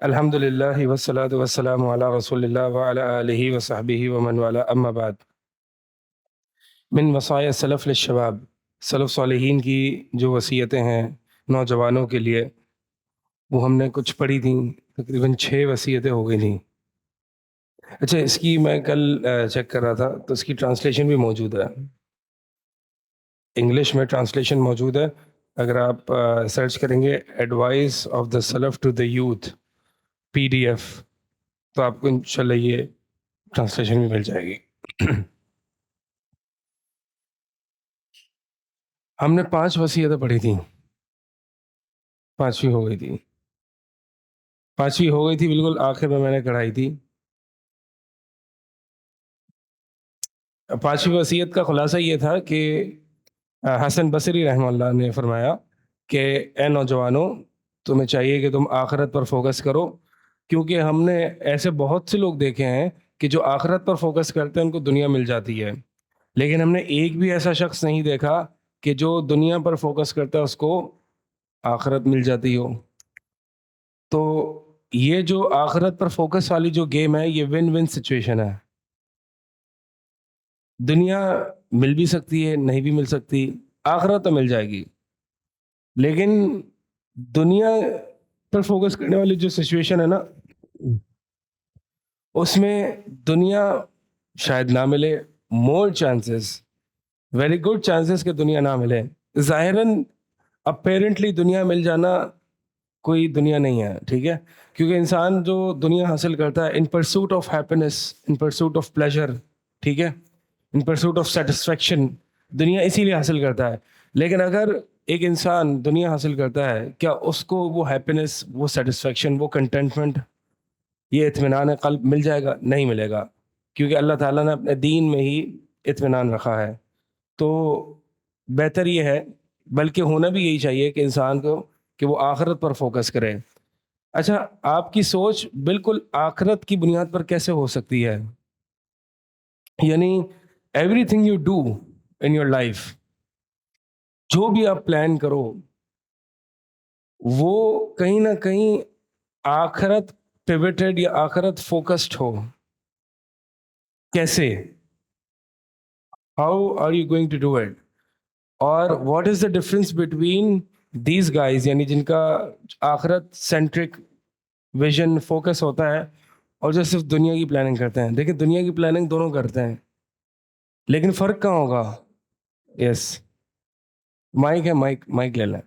الحمد للہ والصلاة والسلام علی رسول اللہ وعلی آلہ وصحبہ ومن والا، اما بعد. من وصایا سلف للشباب، سلف صالحین کی جو وصیتیں ہیں نوجوانوں کے لیے، وہ ہم نے کچھ پڑھی تھیں. تقریباً 6 وصیتیں ہو گئی تھیں. اچھا، اس کی میں کل چیک کر رہا تھا تو اس کی ٹرانسلیشن بھی موجود ہے، انگلش میں ٹرانسلیشن موجود ہے. اگر آپ سرچ کریں گے ایڈوائس آف دا سلف ٹو دا یوتھ PDF، تو آپ کو انشاءاللہ یہ ٹرانسلیشن بھی مل جائے گی. ہم نے 5 وصیتیں پڑھی تھیں، 5ویں ہو گئی تھی، 5ویں ہو گئی تھی، بالکل آخر میں نے کڑھائی تھی. 5ویں وصیت کا خلاصہ یہ تھا کہ حسن بصری رحمہ اللہ نے فرمایا کہ اے نوجوانوں، تمہیں چاہیے کہ تم آخرت پر فوکس کرو، کیونکہ ہم نے ایسے بہت سے لوگ دیکھے ہیں کہ جو آخرت پر فوکس کرتے ہیں ان کو دنیا مل جاتی ہے، لیکن ہم نے ایک بھی ایسا شخص نہیں دیکھا کہ جو دنیا پر فوکس کرتا ہے اس کو آخرت مل جاتی ہو. تو یہ جو آخرت پر فوکس والی جو گیم ہے، یہ ون ون سچویشن ہے. دنیا مل بھی سکتی ہے، نہیں بھی مل سکتی، آخرت تو مل جائے گی. لیکن دنیا پر فوکس کرنے والی جو سچویشن ہے نا، اس میں دنیا شاید نہ ملے، more chances, very good chances کہ دنیا نہ ملے. ظاہراً اپیرنٹلی دنیا مل جانا کوئی دنیا نہیں ہے، ٹھیک ہے، کیونکہ انسان جو دنیا حاصل کرتا ہے in pursuit of happiness, in pursuit of pleasure, ٹھیک ہے، ان پرسوٹ آف سیٹسفیکشن، دنیا اسی لیے حاصل کرتا ہے. لیکن اگر ایک انسان دنیا حاصل کرتا ہے، کیا اس کو وہ ہیپینس، وہ سیٹسفیکشن، وہ کنٹینٹمنٹ، یہ اطمینان قلب مل جائے گا؟ نہیں ملے گا، کیونکہ اللہ تعالیٰ نے اپنے دین میں ہی اطمینان رکھا ہے. تو بہتر یہ ہے، بلکہ ہونا بھی یہی چاہیے کہ انسان کو کہ وہ آخرت پر فوکس کرے. اچھا، آپ کی سوچ بالکل آخرت کی بنیاد پر کیسے ہو سکتی ہے؟ یعنی every thing you do in your life, جو بھی آپ پلان کرو، وہ کہیں نہ کہیں آخرت پیوٹڈ یا آخرت فوکسڈ ہو. کیسے؟ How are you going to do it? اور what is the difference between these guys, یعنی جن کا آخرت سینٹرک ویژن فوکس ہوتا ہے، اور جو صرف دنیا کی پلاننگ کرتے ہیں. دیکھیں، دنیا کی پلاننگ دونوں کرتے ہیں، لیکن فرق کہاں ہوگا؟ یس، مائک ہے، مائک لے لیں.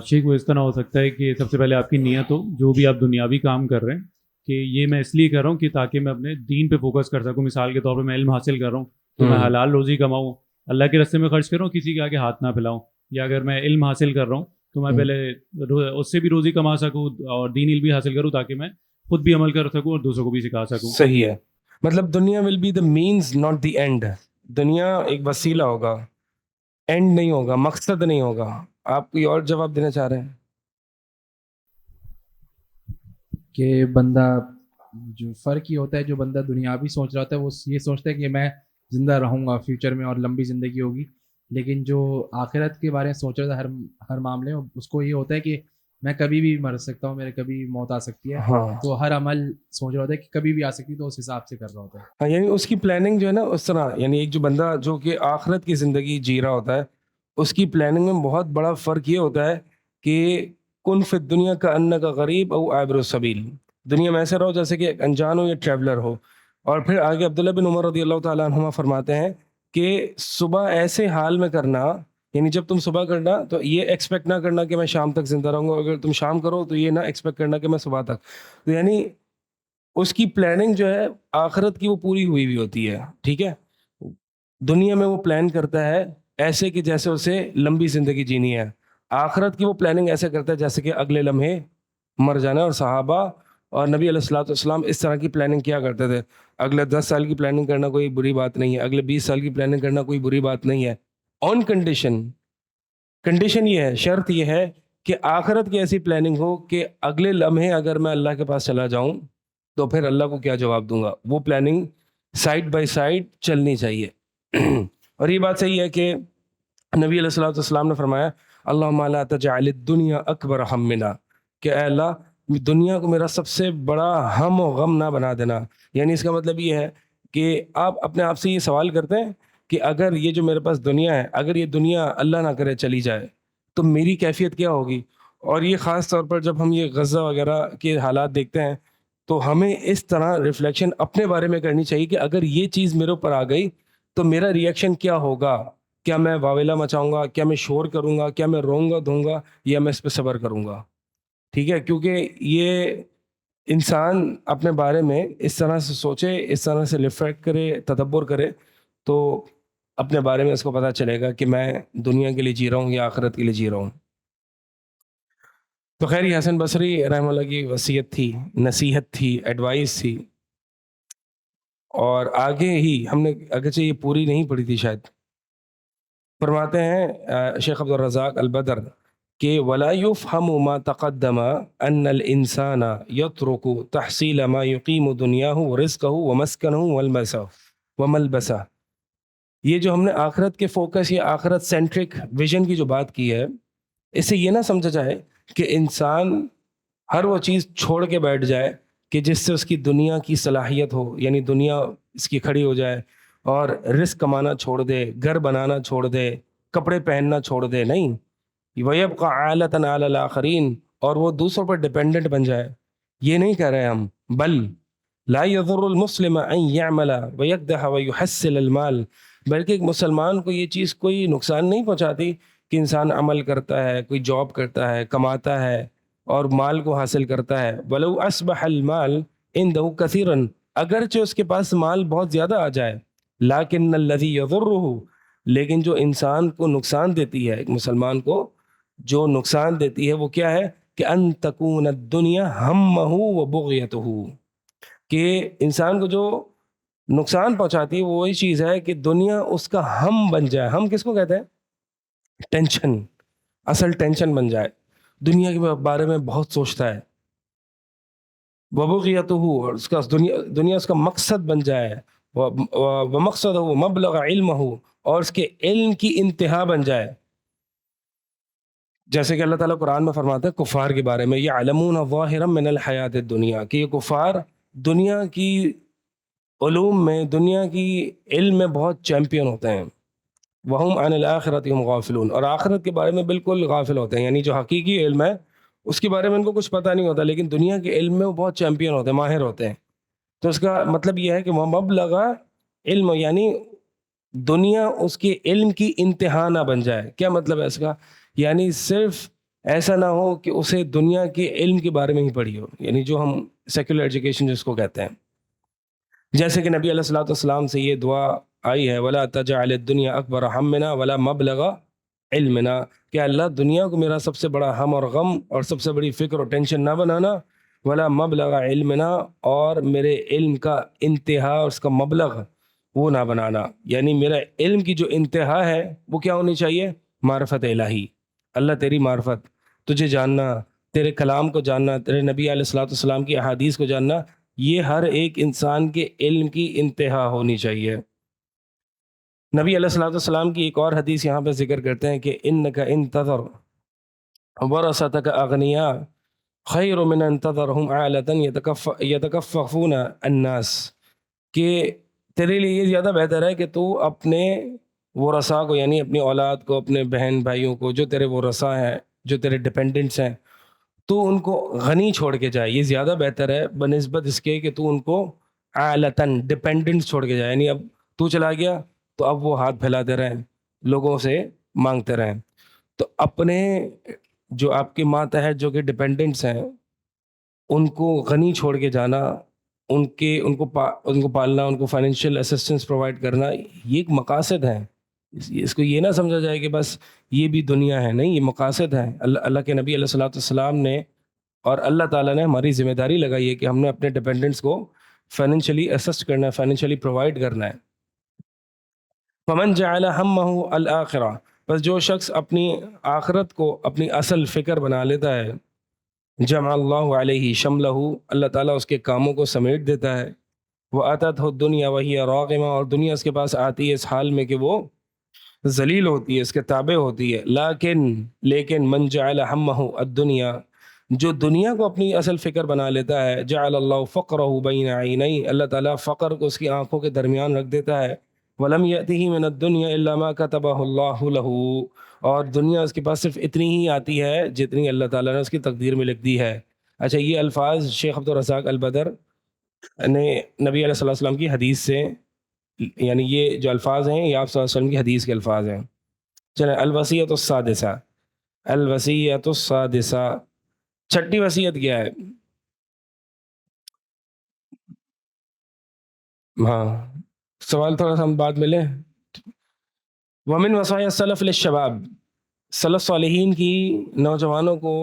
شیخ، وہ اس طرح ہو سکتا ہے کہ سب سے پہلے آپ کی نیت ہو، جو بھی آپ دنیاوی کام کر رہے ہیں، کہ یہ میں اس لیے کر رہا ہوں کہ تاکہ میں اپنے دین پہ فوکس کر سکوں. مثال کے طور پہ میں علم حاصل کر رہا ہوں تو میں حلال روزی کماؤں، اللہ کے راستے میں خرچ کروں، کسی کے آگے ہاتھ نہ پھیلاؤں. یا اگر میں علم حاصل کر رہا ہوں تو میں پہلے اس سے بھی روزی کما سکوں اور دین علم بھی حاصل کروں، تاکہ میں خود بھی عمل کر سکوں اور دوسروں کو بھی سکھا سکوں. صحیح ہے، مطلب دنیا will be the means not the end. دنیا ایک وسیلہ ہوگا، اینڈ نہیں ہوگا، مقصد نہیں ہوگا. آپ کوئی اور جواب دینا چاہ رہے ہیں؟ کہ بندہ، جو فرق یہ ہوتا ہے، جو بندہ دنیاوی سوچ رہا ہوتا ہے وہ یہ سوچتا ہے کہ میں زندہ رہوں گا فیوچر میں اور لمبی زندگی ہوگی. لیکن جو آخرت کے بارے میں سوچ رہا تھا ہر معاملے میں، اس کو یہ ہوتا ہے کہ میں کبھی بھی مر سکتا ہوں، میرے کبھی موت آ سکتی ہے. تو ہر عمل سوچ رہا ہوتا ہے کہ کبھی بھی آ سکتی ہے، تو اس حساب سے کر رہا ہوتا ہے. ہاں، یعنی اس کی پلاننگ جو ہے نا اس طرح، یعنی ایک جو بندہ جو کہ آخرت کی زندگی جی رہا ہوتا ہے، اس کی پلاننگ میں بہت بڑا فرق یہ ہوتا ہے کہ کن فی الدنیا کا ان کا غریب او عابر السبیل، دنیا میں ایسا رہو جیسے کہ ایک انجان ہو یا ٹریولر ہو. اور پھر آگے عبداللہ بن عمر رضی اللہ تعالیٰ عنہما فرماتے ہیں کہ صبح ایسے حال میں کرنا، یعنی جب تم صبح کرنا تو یہ ایکسپیکٹ نہ کرنا کہ میں شام تک زندہ رہوں گا، اگر تم شام کرو تو یہ نہ ایکسپیکٹ کرنا کہ میں صبح تک. تو یعنی اس کی پلاننگ جو ہے آخرت کی وہ پوری ہوئی بھی ہوتی ہے، ٹھیک ہے. دنیا میں وہ پلان کرتا ہے ایسے کہ جیسے اسے لمبی زندگی جینی ہے، آخرت کی وہ پلاننگ ایسے کرتا ہے جیسے کہ اگلے لمحے مر جانا. اور صحابہ اور نبی علیہ الصلوۃ والسلام اس طرح کی پلاننگ کیا کرتے تھے. اگلے 10 سال کی پلاننگ کرنا کوئی بری بات نہیں ہے، اگلے 20 سال کی پلاننگ کرنا کوئی بری بات نہیں ہے، آن کنڈیشن یہ ہے، شرط یہ ہے کہ آخرت کی ایسی پلاننگ ہو کہ اگلے لمحے اگر میں اللہ کے پاس چلا جاؤں تو پھر اللہ کو کیا جواب دوں گا. وہ پلاننگ سائڈ بائی سائڈ چلنی چاہیے. اور یہ بات صحیح ہے کہ نبی علیہ الصلوۃ والسلام نے فرمایا اللہم لا تجعل الدنیا اکبر ہمنا، کہ اے اللہ دنیا کو میرا سب سے بڑا ہم و غم نہ بنا دینا. یعنی اس کا مطلب یہ ہے کہ آپ اپنے آپ سے یہ سوال کرتے ہیں کہ اگر یہ جو میرے پاس دنیا ہے، اگر یہ دنیا اللہ نہ کرے چلی جائے تو میری کیفیت کیا ہوگی. اور یہ خاص طور پر جب ہم یہ غزہ وغیرہ کے حالات دیکھتے ہیں تو ہمیں اس طرح ریفلیکشن اپنے بارے میں کرنی چاہیے کہ اگر یہ چیز میرے اوپر آ گئی تو میرا ریئیکشن کیا ہوگا. کیا میں واویلا مچاؤں گا، کیا میں شور کروں گا، کیا میں روؤں گا دھوں گا، یا میں اس پہ صبر کروں گا. ٹھیک ہے، کیونکہ یہ انسان اپنے بارے میں اس طرح سے سوچے، اس طرح سے ریفلیکٹ کرے، تدبر کرے، تو اپنے بارے میں اس کو پتہ چلے گا کہ میں دنیا کے لیے جی رہا ہوں یا آخرت کے لیے جی رہا ہوں. تو خیر یہ حسن بصری رحمہ اللہ کی وصیت تھی، نصیحت تھی، ایڈوائس تھی. اور آگے ہی ہم نے اگرچہ یہ پوری نہیں پڑھی تھی شاید، فرماتے ہیں شیخ عبد الرزاق البدر کہ ولا يفهم ما تقدم ان الانسان يترك تحصيل ما يقيم دنياه ورزقه ومسكنه وملبسه. یہ جو ہم نے آخرت کے فوکس یا آخرت سینٹرک ویژن کی جو بات کی ہے، اس سے یہ نہ سمجھا جائے کہ انسان ہر وہ چیز چھوڑ کے بیٹھ جائے کہ جس سے اس کی دنیا کی صلاحیت ہو، یعنی دنیا اس کی کھڑی ہو جائے اور رزق کمانا چھوڑ دے، گھر بنانا چھوڑ دے، کپڑے پہننا چھوڑ دے. نہیں، وَيَبْقَ عَالَةً عَلَى الْآخَرِينَ، اور وہ دوسروں پر ڈپینڈنٹ بن جائے. یہ نہیں کہہ رہے ہم، بل لا يضر المسلم ان يعمل ويكدح ويحصل المال، بلکہ ایک مسلمان کو یہ چیز کوئی نقصان نہیں پہنچاتی کہ انسان عمل کرتا ہے، کوئی جاب کرتا ہے، کماتا ہے اور مال کو حاصل کرتا ہے. ولو اصبح المال عنده كثيرا، اگرچہ اس کے پاس مال بہت زیادہ آ جائے. لیکن الذي يضره، لیکن جو انسان کو نقصان دیتی ہے، ایک مسلمان کو جو نقصان دیتی ہے وہ کیا ہے کہ ان تکون الدنیا ہمہ وبغیتہ، کہ انسان کو جو نقصان پہنچاتی ہے وہ وہی چیز ہے کہ دنیا اس کا ہم بن جائے. ہم کس کو کہتے ہیں؟ ٹینشن، اصل ٹینشن بن جائے، دنیا کے بارے میں بہت سوچتا ہے. وبغیتہ، اور اس کا دنیا اس کا مقصد بن جائے. ومقصدہ مبلغ علمہ، اور اس کے علم کی انتہا بن جائے. جیسے کہ اللہ تعالیٰ قرآن میں فرماتا ہے کفار کے بارے میں، یعلمون ظاہرا من الحیات الدنیا، کہ یہ کفار دنیا کی علوم میں، دنیا کی علم میں بہت چیمپئن ہوتے ہیں. وہم عن الآخرۃ ہم غافلون، اور آخرت کے بارے میں بالکل غافل ہوتے ہیں. یعنی جو حقیقی علم ہے اس کے بارے میں ان کو کچھ پتہ نہیں ہوتا، لیکن دنیا کے علم میں وہ بہت چیمپئن ہوتے ہیں، ماہر ہوتے ہیں. تو اس کا مطلب یہ ہے کہ وہ مبلغ علم، یعنی دنیا اس کے علم کی انتہا نہ بن جائے. کیا مطلب ہے اس کا؟ یعنی صرف ایسا نہ ہو کہ اسے دنیا کے علم کے بارے میں ہی پڑھی ہو، یعنی جو ہم سیکولر ایجوکیشن جس کو کہتے ہیں. جیسے کہ نبی علیہ الصلوۃ والسلام سے یہ دعا آئی ہے، ولا تجعل الدنیا اکبر ہمنا ولا مبلغ علمنا، کہ اللہ دنیا کو میرا سب سے بڑا ہم اور غم اور سب سے بڑی فکر اور ٹینشن نہ بنانا، ولا مبلغ علمنا، اور میرے علم کا انتہا اور اس کا مبلغ وہ نہ بنانا. یعنی میرا علم کی جو انتہا ہے وہ کیا ہونی چاہیے؟ معرفت الہی، اللہ تیری معرفت، تجھے جاننا، تیرے کلام کو جاننا، تیرے نبی علیہ الصلوۃ والسلام کی احادیث کو جاننا، یہ ہر ایک انسان کے علم کی انتہا ہونی چاہیے. نبی علیہ الصلوۃ والسلام کی ایک اور حدیث یہاں پہ ذکر کرتے ہیں کہ انک ان تذر ورثتک اغنیاء خیر من ان تذرهم عالۃ یتکففون الناس، کہ تیرے لیے یہ زیادہ بہتر ہے کہ تو اپنے ورثاء کو، یعنی اپنی اولاد کو، اپنے بہن بھائیوں کو، جو تیرے ورثاء ہیں، جو تیرے ڈپینڈنٹس ہیں، تو ان کو غنی چھوڑ کے جائے. یہ زیادہ بہتر ہے بنسبت اس کے کہ تو ان کو عالتاً ڈپینڈنٹس چھوڑ کے جائے. یعنی اب تو چلا گیا تو اب وہ ہاتھ پھیلاتے رہیں، لوگوں سے مانگتے رہیں. تو اپنے جو آپ کے ماتحت جو کہ ڈپینڈنٹس ہیں ان کو غنی چھوڑ کے جانا، ان کو پالنا، ان کو فائنینشیل اسسٹنس پرووائڈ کرنا، یہ ایک مقاصد ہیں. اس کو یہ نہ سمجھا جائے کہ بس یہ بھی دنیا ہے، نہیں، یہ مقاصد ہیں. اللہ کے نبی علیہ الصلوۃ والسلام نے اور اللہ تعالیٰ نے ہماری ذمہ داری لگائی ہے کہ ہم نے اپنے ڈپینڈنٹس کو فائنینشلی اسسٹ کرنا ہے، فائنینشلی پرووائڈ کرنا ہے. فمن جعل ہمہ الآخرہ، بس جو شخص اپنی آخرت کو اپنی اصل فکر بنا لیتا ہے، جمع اللہ علیہ شملہ، اللہ تعالیٰ اس کے کاموں کو سمیٹ دیتا ہے. وَأَتَتْهُ الدُّنْيَا وَهِيَ رَاغِمَةٌ، اور دنیا اس کے پاس آتی ہے اس حال میں کہ وہ ذلیل ہوتی ہے, اس کے تابع ہوتی ہے. لیکن من جعل ہمہ الدنیا, جو دنیا کو اپنی اصل فکر بنا لیتا ہے, جعل اللہ فقرہ بین عینی, اللہ تعالیٰ فقر کو اس کی آنکھوں کے درمیان رکھ دیتا ہے. ولم یأتہ من الدنیا الا ما کتبہ اللہ لہ, اور دنیا اس کے پاس صرف اتنی ہی آتی ہے جتنی اللہ تعالیٰ نے اس کی تقدیر میں لکھ دی ہے. اچھا, یہ الفاظ شیخ عبدالرزاق البدر نے نبی علیہ السلام کی حدیث سے, یعنی یہ جو الفاظ ہیں یہ آپ صلی اللہ علیہ وسلم کی حدیث کے الفاظ ہیں. چلیں, الوصیۃ السادسہ, الوصیۃ السادسہ, چھٹی وصیت کیا ہے؟ ہاں, سوال تھوڑا سا ہم بعد میں لیں. ومن وصایا السلف للشباب, سلف صالحین کی نوجوانوں کو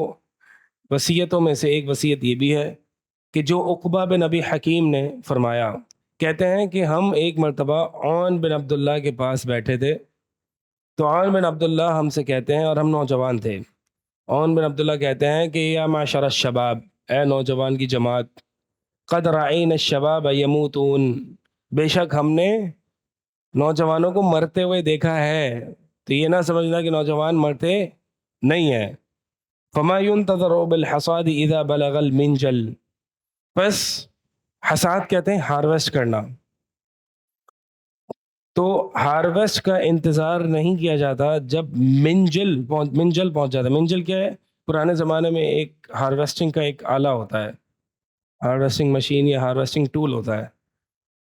وصیتوں میں سے ایک وصیت یہ بھی ہے کہ جو عقبہ بن ابی حکیم نے فرمایا, کہتے ہیں کہ ہم ایک مرتبہ عون بن عبداللہ کے پاس بیٹھے تھے, تو عون بن عبداللہ ہم سے کہتے ہیں, اور ہم نوجوان تھے, عون بن عبداللہ کہتے ہیں کہ یا معشر الشباب, اے نوجوان کی جماعت, قد رعین الشباب یموتون, بے شک ہم نے نوجوانوں کو مرتے ہوئے دیکھا ہے, تو یہ نہ سمجھنا کہ نوجوان مرتے نہیں ہیں. فما ينتظر بالحصاد اذا بلغ المنجل, بس حصاد کہتے ہیں ہارویسٹ کرنا, تو ہارویسٹ کا انتظار نہیں کیا جاتا جب منجل پہنچ جاتا ہے. منجل کیا ہے؟ پرانے زمانے میں ایک ہارویسٹنگ کا ایک آلہ ہوتا ہے, ہارویسٹنگ مشین یا ہارویسٹنگ ٹول ہوتا ہے,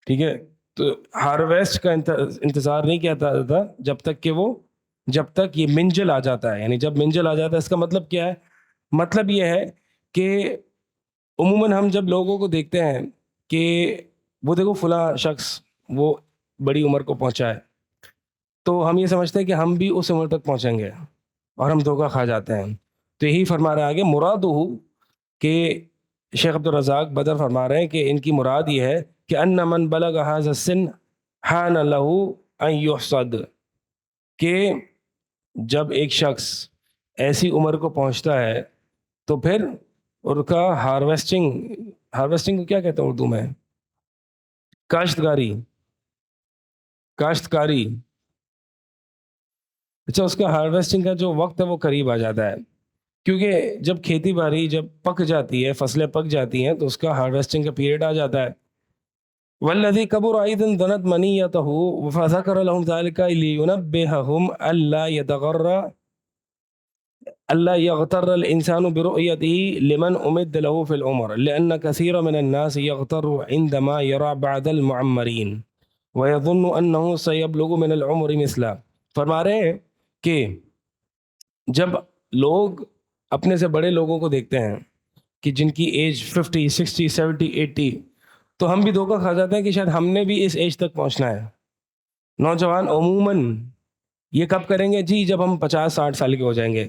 ٹھیک ہے. تو ہارویسٹ کا انتظار نہیں کیا جاتا جب تک یہ منجل آ جاتا ہے. یعنی جب منجل آ جاتا ہے, اس کا مطلب کیا ہے؟ مطلب یہ ہے کہ عموماً ہم جب لوگوں کو دیکھتے ہیں کہ وہ دیکھو فلاں شخص وہ بڑی عمر کو پہنچا ہے, تو ہم یہ سمجھتے ہیں کہ ہم بھی اس عمر تک پہنچیں گے, اور ہم دھوکہ کھا جاتے ہیں. تو یہی فرما رہے ہیں آگے, مرادہ کہ شیخ عبدالرزاق بدر فرما رہے ہیں کہ ان کی مراد یہ ہے کہ ان من بلغ ھذا السن حان لہ ان یحصد, کہ جب ایک شخص ایسی عمر کو پہنچتا ہے تو پھر ان کا ہارویسٹنگ کو کیا کہتے ہیں اردو میں؟ کاشتکاری. اچھا, اس کا ہارویسٹنگ کا جو وقت ہے وہ قریب آ جاتا ہے, کیونکہ جب کھیتی باڑی جب پک جاتی ہے, فصلیں پک جاتی ہیں, تو اس کا ہارویسٹنگ کا پیریڈ آ جاتا ہے. والذی کبر ایضا دنت منیتہ فذکر لهم ذلك لینبہہم الا یغتر الانسان برؤیته لمن امد له في العمر لان كثير من الناس يغتر عندما يرى بعض المعمرین ويظن انه سيبلغ من العمر مثلا. فرما رہے ہیں کہ جب لوگ اپنے سے بڑے لوگوں کو دیکھتے ہیں کہ جن کی ایج 50 60 70 80, تو ہم بھی دھوکہ کھا جاتے ہیں کہ شاید ہم نے بھی اس ایج تک پہنچنا ہے. نوجوان عموماً یہ کب کریں گے؟ جی جب ہم 50 60 سال کے ہو جائیں گے.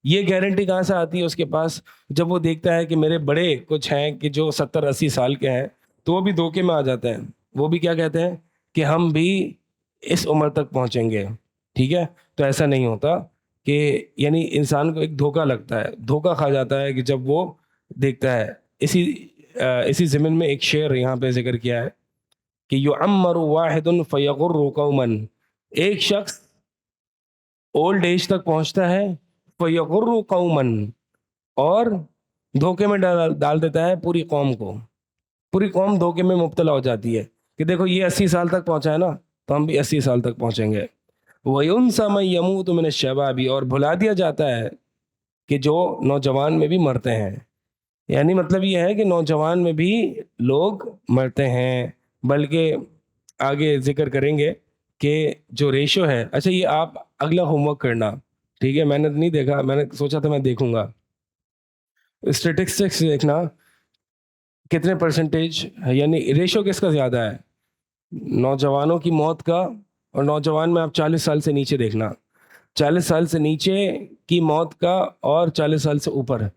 یہ گارنٹی کہاں سے آتی ہے اس کے پاس؟ جب وہ دیکھتا ہے کہ میرے بڑے کچھ ہیں کہ جو 70 80 سال کے ہیں, تو وہ بھی دھوکے میں آ جاتے ہیں. وہ بھی کیا کہتے ہیں کہ ہم بھی اس عمر تک پہنچیں گے, ٹھیک ہے. تو ایسا نہیں ہوتا, کہ یعنی انسان کو ایک دھوکہ لگتا ہے, دھوکہ کھا جاتا ہے کہ جب وہ دیکھتا ہے. اسی ضمن میں ایک شعر یہاں پہ ذکر کیا ہے کہ یعمر واحد فیغر قوما, ایک شخص اولڈ ایج تک پہنچتا ہے, فیغر قوما, اور دھوکے میں ڈال دیتا ہے پوری قوم کو. پوری قوم دھوکے میں مبتلا ہو جاتی ہے کہ دیکھو یہ 80 سال تک پہنچا ہے نا, تو ہم بھی 80 سال تک پہنچیں گے. وَيُنْسَى مَن يَمُوتُ مِنَ الشَّبَابِ, اور بھلا دیا جاتا ہے کہ جو نوجوان میں بھی مرتے ہیں. یعنی مطلب یہ ہے کہ نوجوان میں بھی لوگ مرتے ہیں, بلکہ آگے ذکر کریں گے کہ جو ریشو ہے. اچھا, یہ آپ اگلا ہوم ورک کرنا, ٹھیک ہے, میں نے نہیں دیکھا, میں نے سوچا تھا میں دیکھوں گا. اسٹیٹسٹکس دیکھنا کتنے پرسنٹیج یعنی ریشو کس کا زیادہ ہے, نوجوانوں کی موت کا. اور نوجوان میں آپ 40 سال سے نیچے دیکھنا, 40 سال سے نیچے کی موت کا اور 40 سال سے اوپر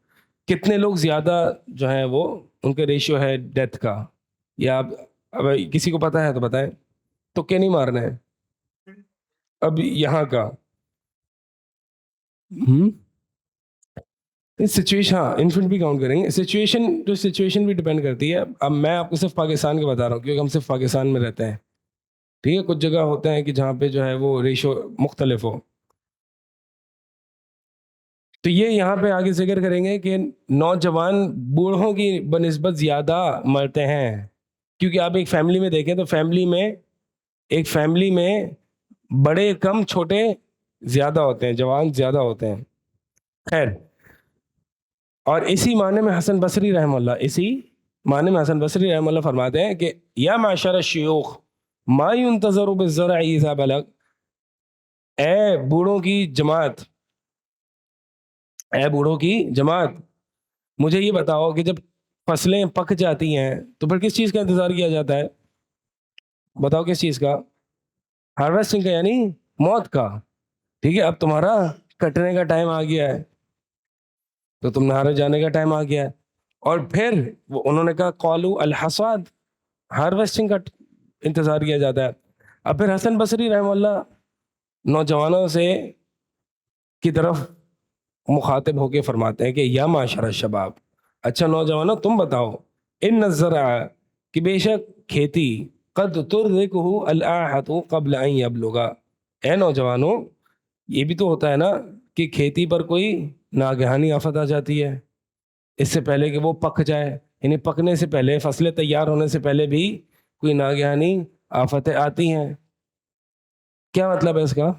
کتنے لوگ زیادہ جو ہیں وہ ان کے ریشیو ہے ڈیتھ کا. یا اب کسی کو پتا ہے تو بتائیں, تو کیا نہیں مارنا ہے اب یہاں کا سچویشن. ہاں, انفنٹ بھی کاؤنٹ کریں گے. سچویشن بھی ڈپینڈ کرتی ہے. اب میں آپ کو صرف پاکستان کے بتا رہا ہوں کیونکہ ہم صرف پاکستان میں رہتے ہیں. ٹھیک ہے, کچھ جگہ ہوتے ہیں کہ جہاں پہ جو ہے وہ ریشو مختلف ہو. تو یہ یہاں پہ آگے ذکر کریں گے کہ نوجوان بوڑھوں کی بنسبت زیادہ مرتے ہیں, کیونکہ آپ ایک فیملی میں دیکھیں تو ایک فیملی میں بڑے کم چھوٹے زیادہ ہوتے ہیں, جوان زیادہ ہوتے ہیں. خیر, اور اسی معنی میں حسن بصری رحمہ اللہ فرماتے ہیں کہ یا معشر الشیوخ ما ينتظر بالزرع اذا بلغ, اے بوڑھوں کی جماعت, مجھے یہ بتاؤ کہ جب فصلیں پک جاتی ہیں تو پھر کس چیز کا انتظار کیا جاتا ہے؟ بتاؤ کس چیز کا؟ ہارویسٹنگ کا, یعنی موت کا. ٹھیک ہے, اب تمہارا کٹنے کا ٹائم آ گیا ہے تو تم نہارے جانے کا ٹائم آ گیا ہے. اور پھر انہوں نے کہا قالو الحصاد, ہارویسٹنگ کا انتظار کیا جاتا ہے. اب پھر حسن بصری رحمہ اللہ نوجوانوں سے کی طرف مخاطب ہو کے فرماتے ہیں کہ یا معاشر الشباب, اچھا نوجوانوں تم بتاؤ, ان الزرع, کہ بے شک کھیتی, قد ترزقہ الاحۃ قبل ان یبلغ, اے نوجوانوں یہ بھی تو ہوتا ہے نا کہ کھیتی پر کوئی ناگہانی آفت آ جاتی ہے اس سے پہلے کہ وہ پک جائے, یعنی پکنے سے پہلے, فصلیں تیار ہونے سے پہلے بھی کوئی ناگہانی آفتیں آتی ہیں. کیا مطلب ہے اس کا؟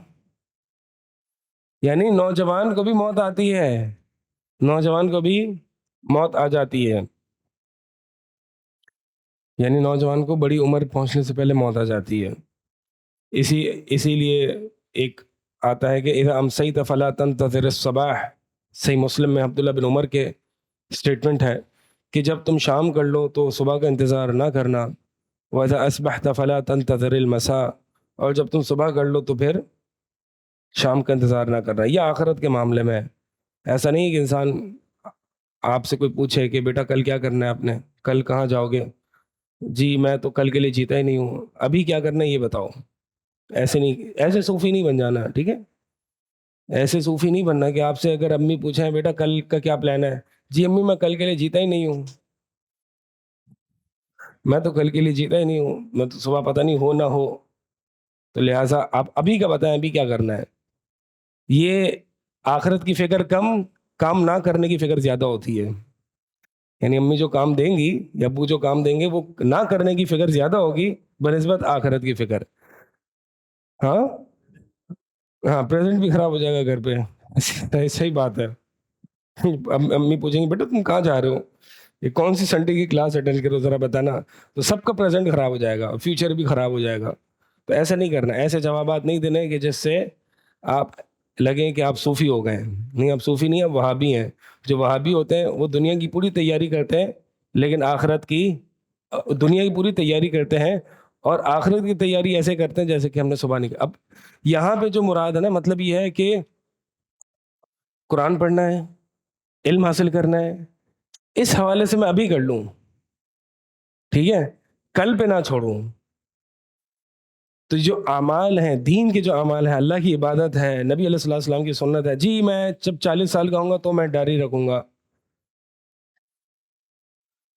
یعنی نوجوان کو بھی موت آتی ہے, نوجوان کو بھی موت آ جاتی ہے, یعنی نوجوان کو بڑی عمر پہنچنے سے پہلے موت آ جاتی ہے. اسی لیے ایک آتا ہے کہ اذا امسیت فلا تنتظر الصباح, صحیح مسلم میں عبداللہ بن عمر کے اسٹیٹمنٹ ہے کہ جب تم شام کر لو تو صبح کا انتظار نہ کرنا. وَإِذَا أَصْبَحْتَ فَلَا تَنْتَظِرِ الْمَسَاءَ, اور جب تم صبح کر لو تو پھر شام کا انتظار نہ کرنا. یہ آخرت کے معاملے میں ہے. ایسا نہیں ہے کہ انسان آپ سے کوئی پوچھے کہ بیٹا کل کیا کرنا ہے آپ نے, کل کہاں جاؤ گے, جی میں تو کل کے لیے جیتا ہی نہیں ہوں, ابھی کیا کرنا ہے یہ بتاؤ. ایسے نہیں, ایسے صوفی نہیں بن جانا. ٹھیک ہے, ایسے صوفی نہیں بننا کہ آپ سے اگر امی پوچھیں بیٹا کل کا کیا پلان ہے, جی امی میں کل کے لیے جیتا ہی نہیں ہوں, میں تو کل کے لیے جیتا ہی نہیں ہوں, میں تو صبح پتہ نہیں ہو نہ ہو, تو لہٰذا آپ ابھی کا بتائیں ابھی کیا کرنا ہے. یہ آخرت کی فکر کم, کام نہ کرنے کی فکر زیادہ ہوتی ہے. یعنی امی جو کام دیں گی یا ابو جو کام دیں گے وہ نہ کرنے کی فکر زیادہ ہوگی بنسبت آخرت کی فکر. ہاں ہاں, پریزنٹ بھی خراب ہو جائے گا گھر پہ, صحیح بات ہے. امی پوچھیں گی بیٹا تم کہاں جا رہے ہو, یہ کون سی سنڈے کی کلاس اٹینڈ کرو ذرا بتانا, تو سب کا پریزنٹ خراب ہو جائے گا, فیوچر بھی خراب ہو جائے گا. تو ایسا نہیں کرنا, ایسے جوابات نہیں دینے کہ جس سے آپ لگیں کہ آپ صوفی ہو گئے ہیں. نہیں, آپ صوفی نہیں, آپ وہابی ہیں. جو وہابی ہوتے ہیں وہ دنیا کی پوری تیاری کرتے ہیں لیکن آخرت کی, دنیا کی پوری تیاری کرتے ہیں اور آخرت کی تیاری ایسے کرتے ہیں جیسے کہ ہم نے صبح نہیں. اب یہاں پہ جو مراد ہے نا, مطلب یہ ہے کہ قرآن پڑھنا ہے, علم حاصل کرنا ہے, اس حوالے سے میں ابھی کر لوں, ٹھیک ہے, کل پہ نہ چھوڑوں. تو جو اعمال ہیں, دین کے جو اعمال ہیں, اللہ کی عبادت ہے, نبی علیہ الصلوۃ والسلام کی سنت ہے, جی میں جب 40 سال کا ہوں گا تو میں ڈائری رکھوں گا,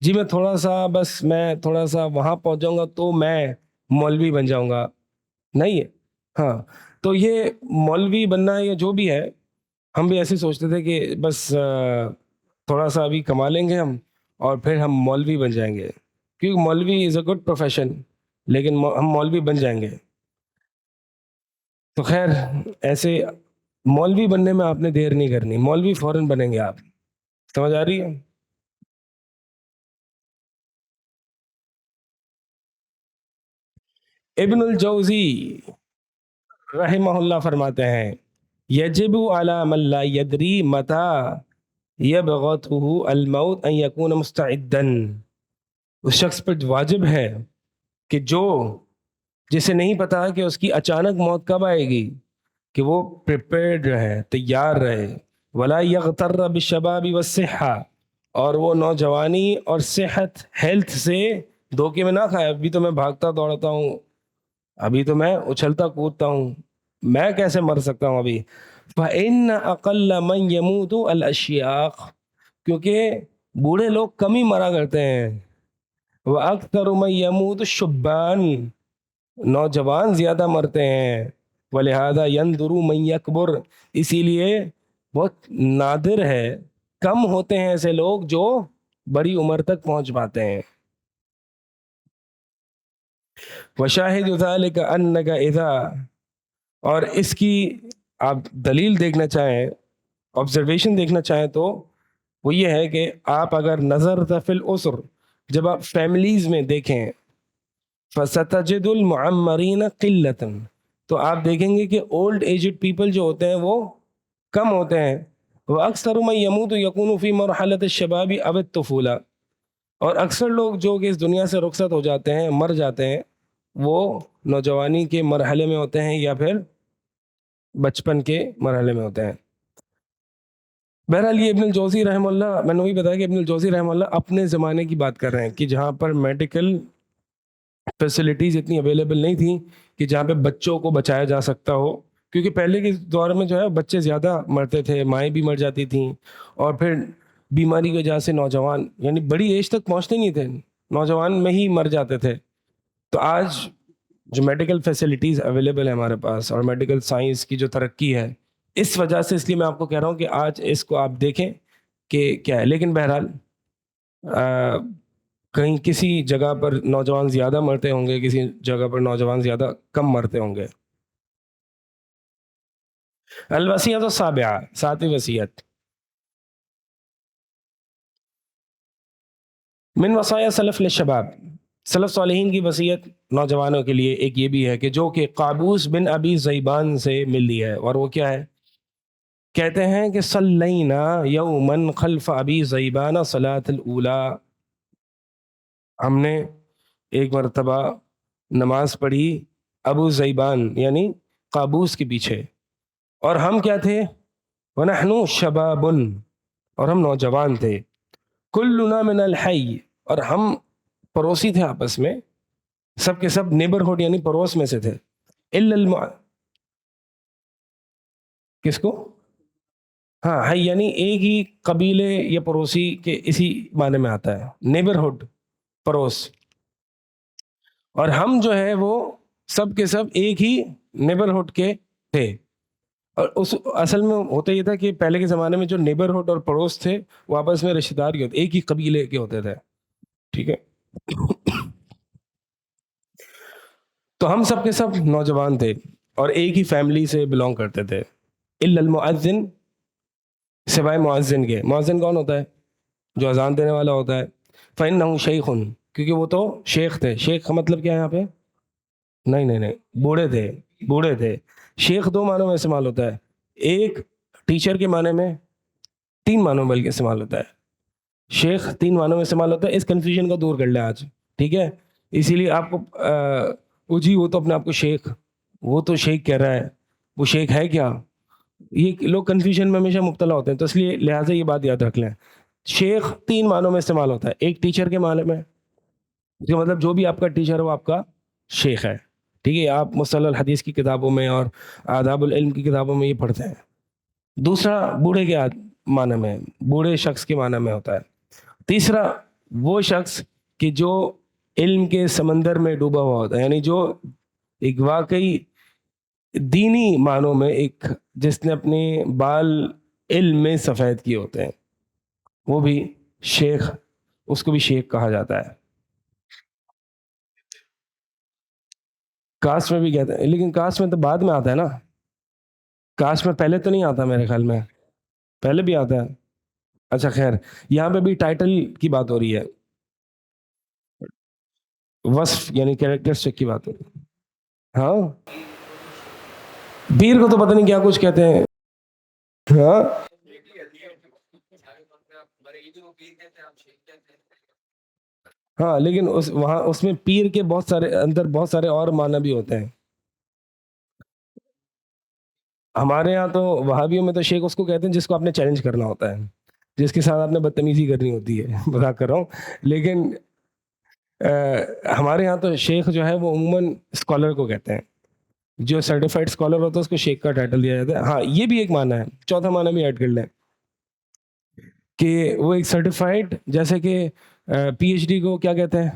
جی میں تھوڑا سا وہاں پہنچ جاؤں گا تو میں مولوی بن جاؤں گا, نہیں ہے. ہاں, تو یہ مولوی بننا یا جو بھی ہے, ہم بھی ایسے سوچتے تھے کہ بس تھوڑا سا ابھی کما لیں گے ہم اور پھر ہم مولوی بن جائیں گے, کیونکہ مولوی از اے گڈ پروفیشن, لیکن ہم مولوی بن جائیں گے. تو خیر, ایسے مولوی بننے میں آپ نے دیر نہیں کرنی, مولوی فوراً بنیں گے آپ. سمجھ آ رہی ہے؟ ابن الجوزی رحمہ اللہ فرماتے ہیں یجب علی من لا یدری متی یبغته الموت ان یکون مستعدا, اس شخص پر واجب ہے کہ جسے نہیں پتا کہ اس کی اچانک موت کب آئے گی, کہ وہ پریپیئرڈ رہے, تیار رہے. ولا یغتر بالشباب والصحہ, اور وہ نوجوانی اور صحت, ہیلتھ سے دھوکے میں نہ کھائے. ابھی تو میں بھاگتا دوڑتا ہوں, ابھی تو میں اچھلتا کودتا ہوں, میں کیسے مر سکتا ہوں ابھی. فإن اقل من يموت الاشیاخ, کیونکہ بوڑھے لوگ کم ہی مرا کرتے ہیں. وأکثر من يموت الشبان, نوجوان زیادہ مرتے ہیں. ولہذا ينظر من يكبر, اسی لیے بہت نادر ہے, کم ہوتے ہیں ایسے لوگ جو بڑی عمر تک پہنچ پاتے ہیں. وشاہد ذلك انك اذا, اور اس کی آپ دلیل دیکھنا چاہیں, آبزرویشن دیکھنا چاہیں تو وہ یہ ہے کہ آپ اگر نظر فی الاسر, جب آپ فیملیز میں دیکھیں, فستجد المعمرین قلۃ, تو آپ دیکھیں گے کہ اولڈ ایجڈ پیپل جو ہوتے ہیں وہ کم ہوتے ہیں. وہ اکثر من یموت یکون فی مرحلۃ الشباب او الطفولہ, اور اکثر لوگ جو کہ اس دنیا سے رخصت ہو جاتے ہیں, مر جاتے ہیں, وہ نوجوانی کے مرحلے میں ہوتے ہیں یا پھر بچپن کے مرحلے میں ہوتے ہیں. بہرحال یہ ابن الجوزی رحمہ اللہ, میں نے وہی بتایا کہ ابن الجوزی رحمہ اللہ اپنے زمانے کی بات کر رہے ہیں کہ جہاں پر میڈیکل فیسلٹیز اتنی اویلیبل نہیں تھیں کہ جہاں پہ بچوں کو بچایا جا سکتا ہو, کیونکہ پہلے کے دور میں جو ہے بچے زیادہ مرتے تھے, مائیں بھی مر جاتی تھیں, اور پھر بیماری کی وجہ سے نوجوان یعنی بڑی ایج تک پہنچتے نہیں تھے, نوجوان میں ہی مر جاتے تھے. تو آج جو میڈیکل فیسلٹیز اویلیبل ہے ہمارے پاس, اور میڈیکل سائنس کی جو ترقی ہے, اس وجہ سے, اس لیے میں آپ کو کہہ رہا ہوں کہ آج اس کو آپ دیکھیں کہ کیا ہے. لیکن بہرحال کہیں کسی جگہ پر نوجوان زیادہ مرتے ہوں گے, کسی جگہ پر نوجوان زیادہ کم مرتے ہوں گے. الوصیۃ السابعہ, ساتویں وصیت. من وصایا سلف للشباب, سلف صالحین کی وصیت نوجوانوں کے لیے ایک یہ بھی ہے کہ جو کہ قابوس بن ابی ذیبان سے ملی ہے, اور وہ کیا ہے, کہتے ہیں کہ صلینا یوما خلف ابی ذیبان صلاۃ الاولی, ہم نے ایک مرتبہ نماز پڑھی ابو ذیبان یعنی قابوس کے پیچھے, اور ہم کیا تھے, ونحن شباب, اور ہم نوجوان تھے, کلنا من الحی, اور ہم پڑوسی تھے آپس میں, سب کے سب نیبرہڈ یعنی پڑوس میں سے تھے. کس کو, ہاں ہے یعنی ایک ہی قبیلے یا پڑوسی کے اسی معنی میں آتا ہے, نیبرہڈ پڑوس, اور ہم جو ہے وہ سب کے سب ایک ہی نیبرہڈ کے تھے. اور اس اصل میں ہوتا یہ تھا کہ پہلے کے زمانے میں جو نیبرہڈ اور پڑوس تھے وہ آپس میں رشتہ دار ہوتے, ایک ہی قبیلے کے ہوتے تھے, ٹھیک ہے. تو ہم سب کے سب نوجوان تھے اور ایک ہی فیملی سے بلونگ کرتے تھے. الا المؤذن, سوائے مؤذن کے. مؤذن کون ہوتا ہے, جو اذان دینے والا ہوتا ہے. فإنه شیخ, کیونکہ وہ تو شیخ تھے. شیخ کا مطلب کیا ہے یہاں پہ, نہیں بوڑھے تھے, بوڑھے تھے. شیخ دو معنوں میں استعمال ہوتا ہے, ایک ٹیچر کے معنی میں, تین معنوں بلکہ استعمال ہوتا ہے. شیخ تین معنوں میں استعمال ہوتا ہے, اس کنفیوژن کو دور کر لیں آج, ٹھیک ہے. اسی لیے آپ کو جی وہ تو اپنے آپ کو شیخ, وہ تو شیخ کہہ رہا ہے, وہ شیخ ہے کیا, یہ لوگ کنفیوژن میں ہمیشہ مبتلا ہوتے ہیں. تو اس لیے لہٰذا یہ بات یاد رکھ لیں, شیخ تین معنوں میں استعمال ہوتا ہے. ایک ٹیچر کے معنی میں, اس کا مطلب جو بھی آپ کا ٹیچر ہے وہ آپ کا شیخ ہے, ٹھیک ہے. آپ مصطلح الحدیث کی کتابوں میں اور آداب العلم کی کتابوں میں یہ پڑھتے ہیں. دوسرا بوڑھے کے معنی میں, بوڑھے شخص کے معنی میں ہوتا ہے. تیسرا وہ شخص کہ جو علم کے سمندر میں ڈوبا ہوا ہوتا ہے, یعنی جو ایک واقعی دینی معنوں میں ایک جس نے اپنے بال علم میں سفید کیے ہوتے ہیں, وہ بھی شیخ, اس کو بھی شیخ کہا جاتا ہے. کاسٹ میں بھی کہتے ہیں, لیکن کاسٹ میں تو بعد میں آتا ہے نا, کاسٹ میں پہلے تو نہیں آتا, میرے خیال میں پہلے بھی آتا ہے. اچھا خیر, یہاں پہ بھی ٹائٹل کی بات ہو رہی ہے, وصف یعنی کیریکٹرسٹک کی بات ہو رہی ہے. ہاں پیر کو تو پتہ نہیں کیا کچھ کہتے ہیں. ہاں ہاں, لیکن وہاں اس میں پیر کے بہت سارے اندر بہت سارے اور معنی بھی ہوتے ہیں. ہمارے یہاں تو وہابیوں میں تو شیخ اس کو کہتے ہیں جس کو آپ نے چیلنج کرنا ہوتا ہے, جس کے ساتھ آپ نے بدتمیزی کرنی ہوتی ہے, مذاق کر رہا ہوں. لیکن ہمارے یہاں تو شیخ جو ہے وہ عموماً اسکالر کو کہتے ہیں, جو سرٹیفائڈ اسکالر ہوتا ہے اس کو شیخ کا ٹائٹل دیا جاتا ہے. ہاں یہ بھی ایک معنی ہے, چوتھا معنی بھی ایڈ کر لیں کہ وہ ایک سرٹیفائڈ, جیسے کہ پی ایچ ڈی کو کیا کہتے ہیں,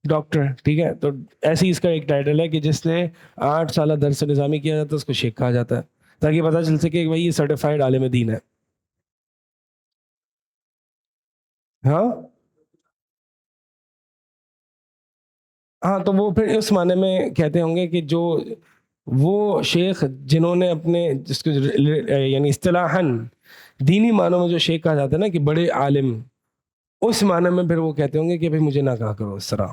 ڈاکٹر, ٹھیک ہے. تو ایسی اس کا ایک ٹائٹل ہے کہ جس نے 8 سالہ درس نظامی کیا جاتا ہے اس کو شیخ کہا جاتا ہے, تاکہ پتہ چل سکے کہ بھائی یہ سرٹیفائڈ عالم دین ہے. ہاں ہاں, تو وہ پھر اس معنی میں کہتے ہوں گے کہ جو وہ شیخ جنہوں نے اپنے جس کو یعنی اصطلاحاً دینی معنوں میں جو شیخ کہا جاتا ہے نا کہ بڑے عالم, اس معنی میں پھر وہ کہتے ہوں گے کہ بھائی مجھے نہ کہا کرو اس طرح.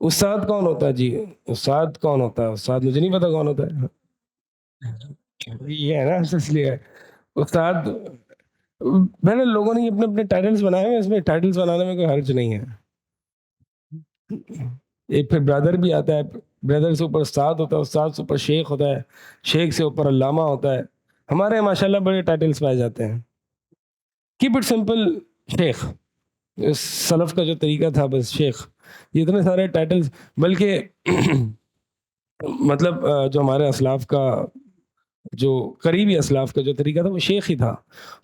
استاد کون ہوتا ہے جی؟ استاد کون ہوتا ہے؟ استاد مجھے نہیں پتا کون ہوتا ہے. یہ ہے نا اس لیے استاد, میں نے لوگوں نے اپنے اپنے ٹائٹلز بنائے ہوئے, اس میں ٹائٹلز بنانے میں کوئی حرج نہیں ہے. ایک پھر برادر بھی آتا ہے, برادر سے اوپر استاد ہوتا ہے, استاد سے اوپر شیخ ہوتا ہے, شیخ سے اوپر علامہ ہوتا ہے. ہمارے یہاں ماشاء اللہ بڑے ٹائٹلز پائے جاتے ہیں. کیپ اٹ سمپل, شیخ. سلف کا جو طریقہ تھا بس شیخ, یہ اتنے سارے ٹائٹلز. بلکہ مطلب جو ہمارے اسلاف کا, جو قریبی اسلاف کا جو طریقہ تھا وہ شیخ ہی تھا.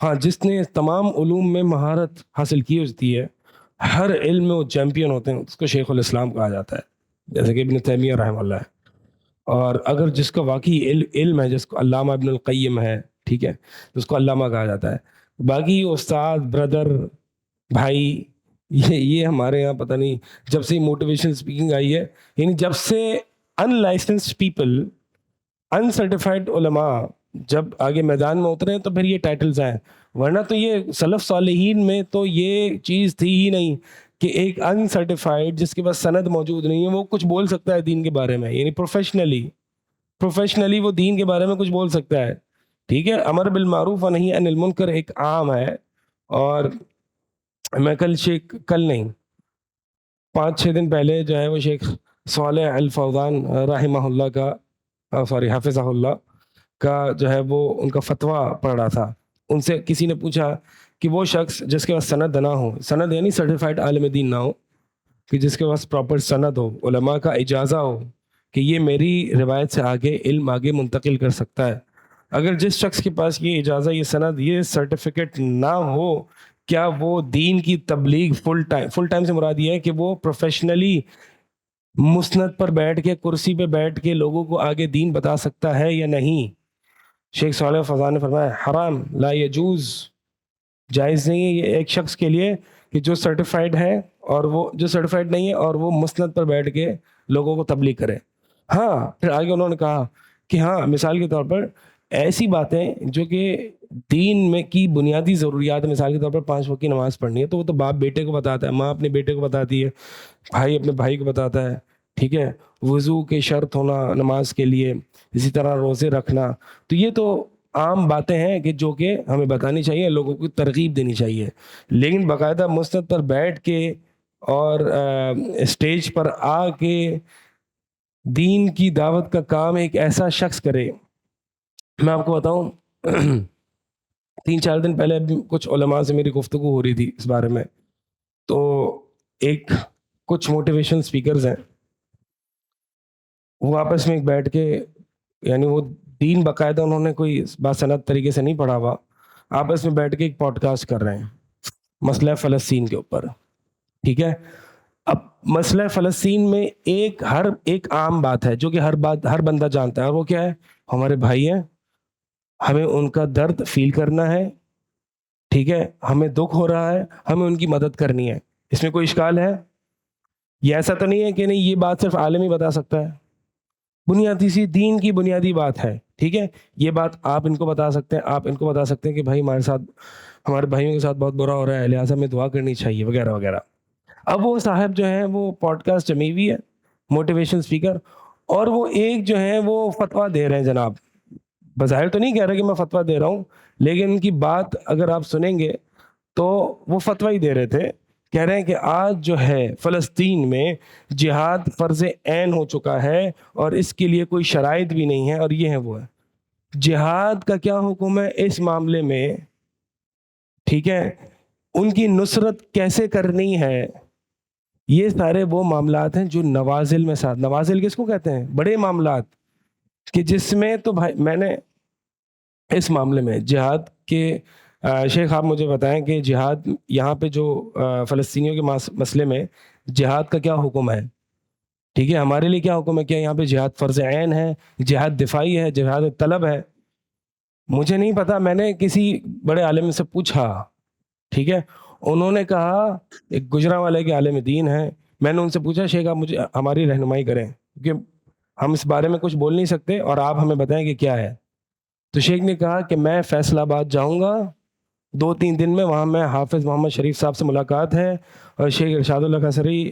ہاں, جس نے تمام علوم میں مہارت حاصل کی ہوتی ہے, ہر علم میں وہ چیمپئن ہوتے ہیں, اس کو شیخ الاسلام کہا جاتا ہے, جیسے کہ ابن تیمیہ رحمہ اللہ ہے. اور اگر جس کا واقعی علم ہے, جس کو علامہ ابن القیم ہے, ٹھیک ہے, تو اس کو علامہ کہا جاتا ہے. باقی استاد, بردر, بھائی, یہ ہمارے یہاں پتہ نہیں جب سے موٹیویشن اسپیکنگ آئی ہے, یعنی جب سے ان لائسنسڈ پیپل, انسرٹیفائڈ علماء جب آگے میدان میں اترے تو پھر یہ ٹائٹلز آئے. ورنہ تو یہ سلف صالحین میں تو یہ چیز تھی ہی نہیں کہ ایک انسرٹیفائڈ جس کے پاس سند موجود نہیں ہے وہ کچھ بول سکتا ہے دین کے بارے میں, یعنی پروفیشنلی وہ دین کے بارے میں کچھ بول سکتا ہے. ٹھیک ہے, امر بالمعروف و نہی عن المنکر ایک عام ہے. اور میں کل نہیں 5-6 دن پہلے جو ہے وہ شیخ صالح الفوزان رحمہ اللہ کا, حافظہ اللہ کا جو ہے وہ ان کا فتویٰ پڑھ رہا تھا. ان سے کسی نے پوچھا کہ وہ شخص جس کے پاس سند نہ ہو, سند یعنی سرٹیفائڈ عالم دین نہ ہو, کہ جس کے پاس پراپر سند ہو, علماء کا اجازہ ہو کہ یہ میری روایت سے آگے علم آگے منتقل کر سکتا ہے, اگر جس شخص کے پاس یہ اجازہ, یہ سند, یہ سرٹیفکیٹ نہ ہو, کیا وہ دین کی تبلیغ فل ٹائم سے مراد یہ ہے کہ وہ پروفیشنلی مسند پر بیٹھ کے, کرسی پہ بیٹھ کے لوگوں کو آگے دین بتا سکتا ہے یا نہیں؟ شیخ صالح فضان نے فرمایا حرام, لا یجوز, جائز نہیں ہے یہ ایک شخص کے لیے کہ جو سرٹیفائڈ ہے اور وہ جو سرٹیفائڈ نہیں ہے اور وہ مسند پر بیٹھ کے لوگوں کو تبلیغ کرے. ہاں, پھر آگے انہوں نے کہا کہ ہاں, مثال کے طور پر ایسی باتیں جو کہ دین میں کی بنیادی ضروریات, مثال کے طور پر 5 وقت کی نماز پڑھنی ہے, تو وہ تو باپ بیٹے کو بتاتا ہے, ماں اپنے بیٹے کو بتاتی ہے, بھائی اپنے بھائی کو بتاتا ہے, ٹھیک ہے, وضو کے شرط ہونا نماز کے لیے, اسی طرح روزے رکھنا. تو یہ تو عام باتیں ہیں کہ جو کہ ہمیں بتانی چاہیے, لوگوں کو ترغیب دینی چاہیے. لیکن باقاعدہ مسند پر بیٹھ کے اور اسٹیج پر آ کے دین کی دعوت کا کام ایک ایسا شخص کرے. میں آپ کو بتاؤں 3-4 دن پہلے کچھ علماء سے میری گفتگو ہو رہی تھی اس بارے میں. تو ایک کچھ موٹیویشن اسپیکرز ہیں, وہ آپس میں بیٹھ کے, یعنی وہ دین باقاعدہ انہوں نے کوئی باصنعت طریقے سے نہیں پڑھا ہوا, آپس میں بیٹھ کے ایک پوڈ کاسٹ کر رہے ہیں مسئلہ فلسطین کے اوپر. ٹھیک ہے, اب مسئلہ فلسطین میں ایک عام بات ہے جو کہ ہر بندہ جانتا ہے, اور وہ کیا ہے, ہمارے بھائی ہیں, ہمیں ان کا درد فیل کرنا ہے, ٹھیک ہے, ہمیں دکھ ہو رہا ہے, ہمیں ان کی مدد کرنی ہے. اس میں کوئی اشکال ہے؟ یہ ایسا تو نہیں ہے کہ نہیں یہ بات صرف عالم ہی بتا سکتا ہے, بنیادی سی دین کی بنیادی بات ہے. ٹھیک ہے, یہ بات آپ ان کو بتا سکتے ہیں, آپ ان کو بتا سکتے ہیں کہ بھائی ہمارے بھائیوں کے ساتھ بہت برا ہو رہا ہے, لہٰذا ہمیں دعا کرنی چاہیے وغیرہ وغیرہ. اب وہ صاحب جو ہیں وہ پوڈ کاسٹ جمی ہوئی ہے, موٹیویشن اسپیکر, اور وہ ایک جو ہے وہ فتویٰ دے رہے ہیں. جناب بظاہر تو نہیں کہہ رہے کہ میں فتویٰ دے رہا ہوں, لیکن ان کی بات اگر آپ سنیں گے تو وہ فتویٰ ہی دے رہے تھے. کہہ رہے ہیں کہ آج جو ہے فلسطین میں جہاد فرض عین ہو چکا ہے اور اس کے لیے کوئی شرائط بھی نہیں ہے, اور یہ ہے وہ ہے جہاد کا کیا حکم ہے اس معاملے میں. ٹھیک ہے, ان کی نصرت کیسے کرنی ہے, یہ سارے وہ معاملات ہیں جو نوازل میں ساتھ, نوازل کس کو کہتے ہیں, بڑے معاملات, کہ جس میں تو بھائی میں نے اس معاملے میں جہاد کے شیخ آپ مجھے بتائیں کہ جہاد یہاں پہ جو فلسطینیوں کے مسئلے میں جہاد کا کیا حکم ہے؟ ٹھیک ہے، ہمارے لیے کیا حکم ہے؟ کیا یہاں پہ جہاد فرض عین ہے، جہاد دفاعی ہے، جہاد طلب ہے؟ مجھے نہیں پتا، میں نے کسی بڑے عالم سے پوچھا، ٹھیک ہے، انہوں نے کہا، ایک گجرانوالے کے عالم دین ہیں، میں نے ان سے پوچھا شیخ آپ مجھے ہماری رہنمائی کریں کیونکہ ہم اس بارے میں کچھ بول نہیں سکتے اور آپ ہمیں بتائیں کہ کیا ہے. تو شیخ نے کہا کہ میں فیصل آباد جاؤں گا 2-3 دن میں، وہاں میں حافظ محمد شریف صاحب سے ملاقات ہے اور شیخ ارشاد اللہ قصری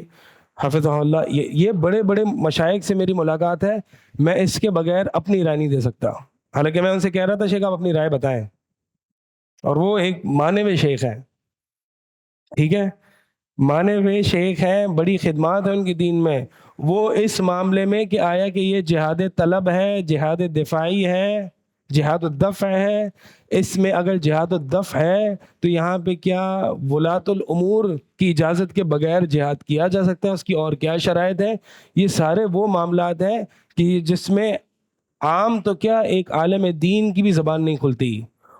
حافظ اللہ، یہ بڑے بڑے مشائخ سے میری ملاقات ہے، میں اس کے بغیر اپنی رائے نہیں دے سکتا. حالانکہ میں ان سے کہہ رہا تھا شیخ آپ اپنی رائے بتائیں، اور وہ ایک مانے ہوئے شیخ ہیں، ٹھیک ہے، مانے ہوئے شیخ ہیں، بڑی خدمات ہیں ان کی دین میں. وہ اس معاملے میں کہ آیا کہ یہ جہاد طلب ہے، جہاد دفاعی ہے، جہاد الدفع ہے، اس میں اگر جہاد الدفع ہے تو یہاں پہ کیا ولاۃ الامور کی اجازت کے بغیر جہاد کیا جا سکتا ہے؟ اس کی اور کیا شرائط ہے؟ یہ سارے وہ معاملات ہیں کہ جس میں عام تو کیا ایک عالم دین کی بھی زبان نہیں کھلتی.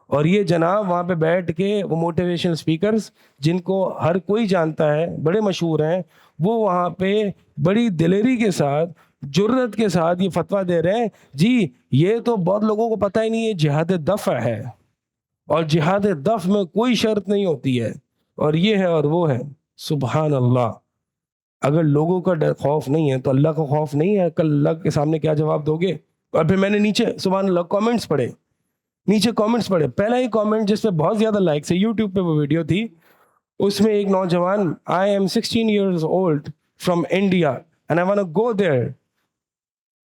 اور یہ جناب وہاں پہ بیٹھ کے وہ موٹیویشنل سپیکرز جن کو ہر کوئی جانتا ہے، بڑے مشہور ہیں، وہ وہاں پہ بڑی دلیری کے ساتھ، جرت کے ساتھ یہ فتویٰ دے رہے ہیں جی یہ تو بہت لوگوں کو پتہ ہی نہیں ہے جہاد دفع ہے، اور جہاد دفع میں کوئی شرط نہیں ہوتی ہے، اور یہ ہے اور وہ ہے. سبحان اللہ. اگر لوگوں کا ڈر خوف نہیں ہے تو اللہ کا خوف نہیں ہے؟ کل اللہ کے سامنے کیا جواب دو گے؟ اور پھر میں نے نیچے سبحان اللہ کامنٹس پڑھے، نیچے کامنٹس پڑھے. پہلا ہی کامنٹ جس پہ بہت زیادہ لائکس ہے، یوٹیوب پہ وہ ویڈیو تھی، اس میں ایک نوجوان، I am 16 years old from India and I want to go there.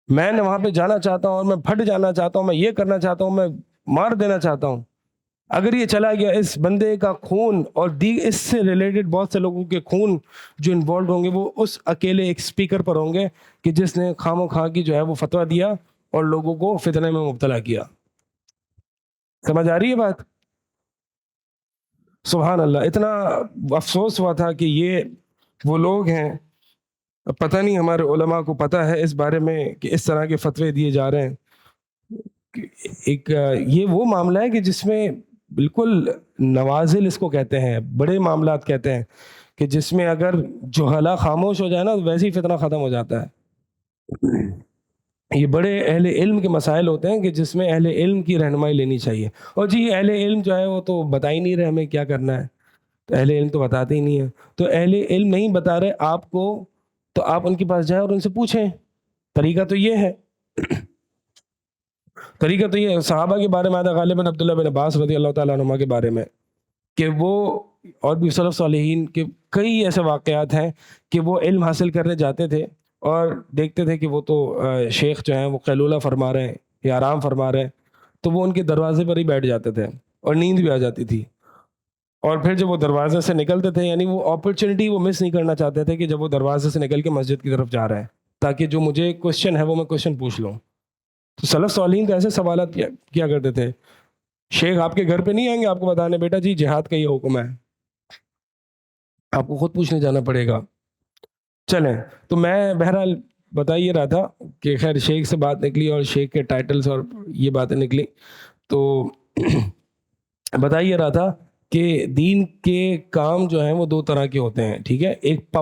میں نے وہاں پہ جانا چاہتا ہوں اور میں پھٹ جانا چاہتا ہوں، میں یہ کرنا چاہتا ہوں، میں مار دینا چاہتا ہوں. اگر یہ چلا گیا، اس بندے کا خون اور اس سے ریلیٹڈ بہت سے لوگوں کے خون جو انوالوڈ ہوں گے وہ اس اکیلے ایک سپیکر پر ہوں گے کہ جس نے خام و خواہ کی جو ہے وہ فتویٰ دیا اور لوگوں کو فتنے میں مبتلا کیا. سمجھ آ رہی ہے بات؟ سبحان اللہ. اتنا افسوس ہوا تھا کہ یہ وہ لوگ ہیں، پتہ نہیں ہمارے علماء کو پتہ ہے اس بارے میں کہ اس طرح کے فتوے دیے جا رہے ہیں. ایک یہ وہ معاملہ ہے کہ جس میں بالکل نوازل اس کو کہتے ہیں، بڑے معاملات کہتے ہیں، کہ جس میں اگر جہلا خاموش ہو جائے نا تو ویسے ہی فتنہ ختم ہو جاتا ہے. یہ بڑے اہل علم کے مسائل ہوتے ہیں کہ جس میں اہل علم کی رہنمائی لینی چاہیے. اور جی اہل علم جو ہے وہ تو بتا ہی نہیں رہے ہمیں کیا کرنا ہے، تو اہل علم تو بتاتے ہی نہیں ہیں. تو اہل علم نہیں بتا رہے آپ کو تو آپ ان کے پاس جائیں اور ان سے پوچھیں. طریقہ تو یہ ہے، طریقہ تو یہ ہے. صحابہ کے بارے میں آتا غالباً عبداللہ بن عباس رضی اللہ تعالیٰ عنہ کے بارے میں کہ وہ اور بھی سلف صالحین کے کئی ایسے واقعات ہیں کہ وہ علم حاصل کرنے جاتے تھے اور دیکھتے تھے کہ وہ تو شیخ جو ہیں وہ قیلولہ فرما رہے ہیں یا آرام فرما رہے ہیں، تو وہ ان کے دروازے پر ہی بیٹھ جاتے تھے اور نیند بھی آ جاتی تھی. اور پھر جب وہ دروازے سے نکلتے تھے، یعنی وہ اپرچونٹی وہ مس نہیں کرنا چاہتے تھے کہ جب وہ دروازے سے نکل کے مسجد کی طرف جا رہے ہیں تاکہ جو مجھے کوشچن ہے وہ میں کوشچن پوچھ لوں. تو سلف صالحین تو ایسے سوالات کیا کرتے تھے. شیخ آپ کے گھر پہ نہیں آئیں گے آپ کو بتانے بیٹا جی جہاد کا یہ حکم ہے، آپ کو خود پوچھنے جانا پڑے گا. چلیں، تو میں بہرحال بتا یہ رہا تھا کہ خیر شیخ سے بات نکلی اور شیخ کے ٹائٹلز اور یہ باتیں نکلی، تو بتا یہ رہا تھا کہ دین کے کام جو ہیں وہ 2 طرح کے ہوتے ہیں، ٹھیک ہے. ایک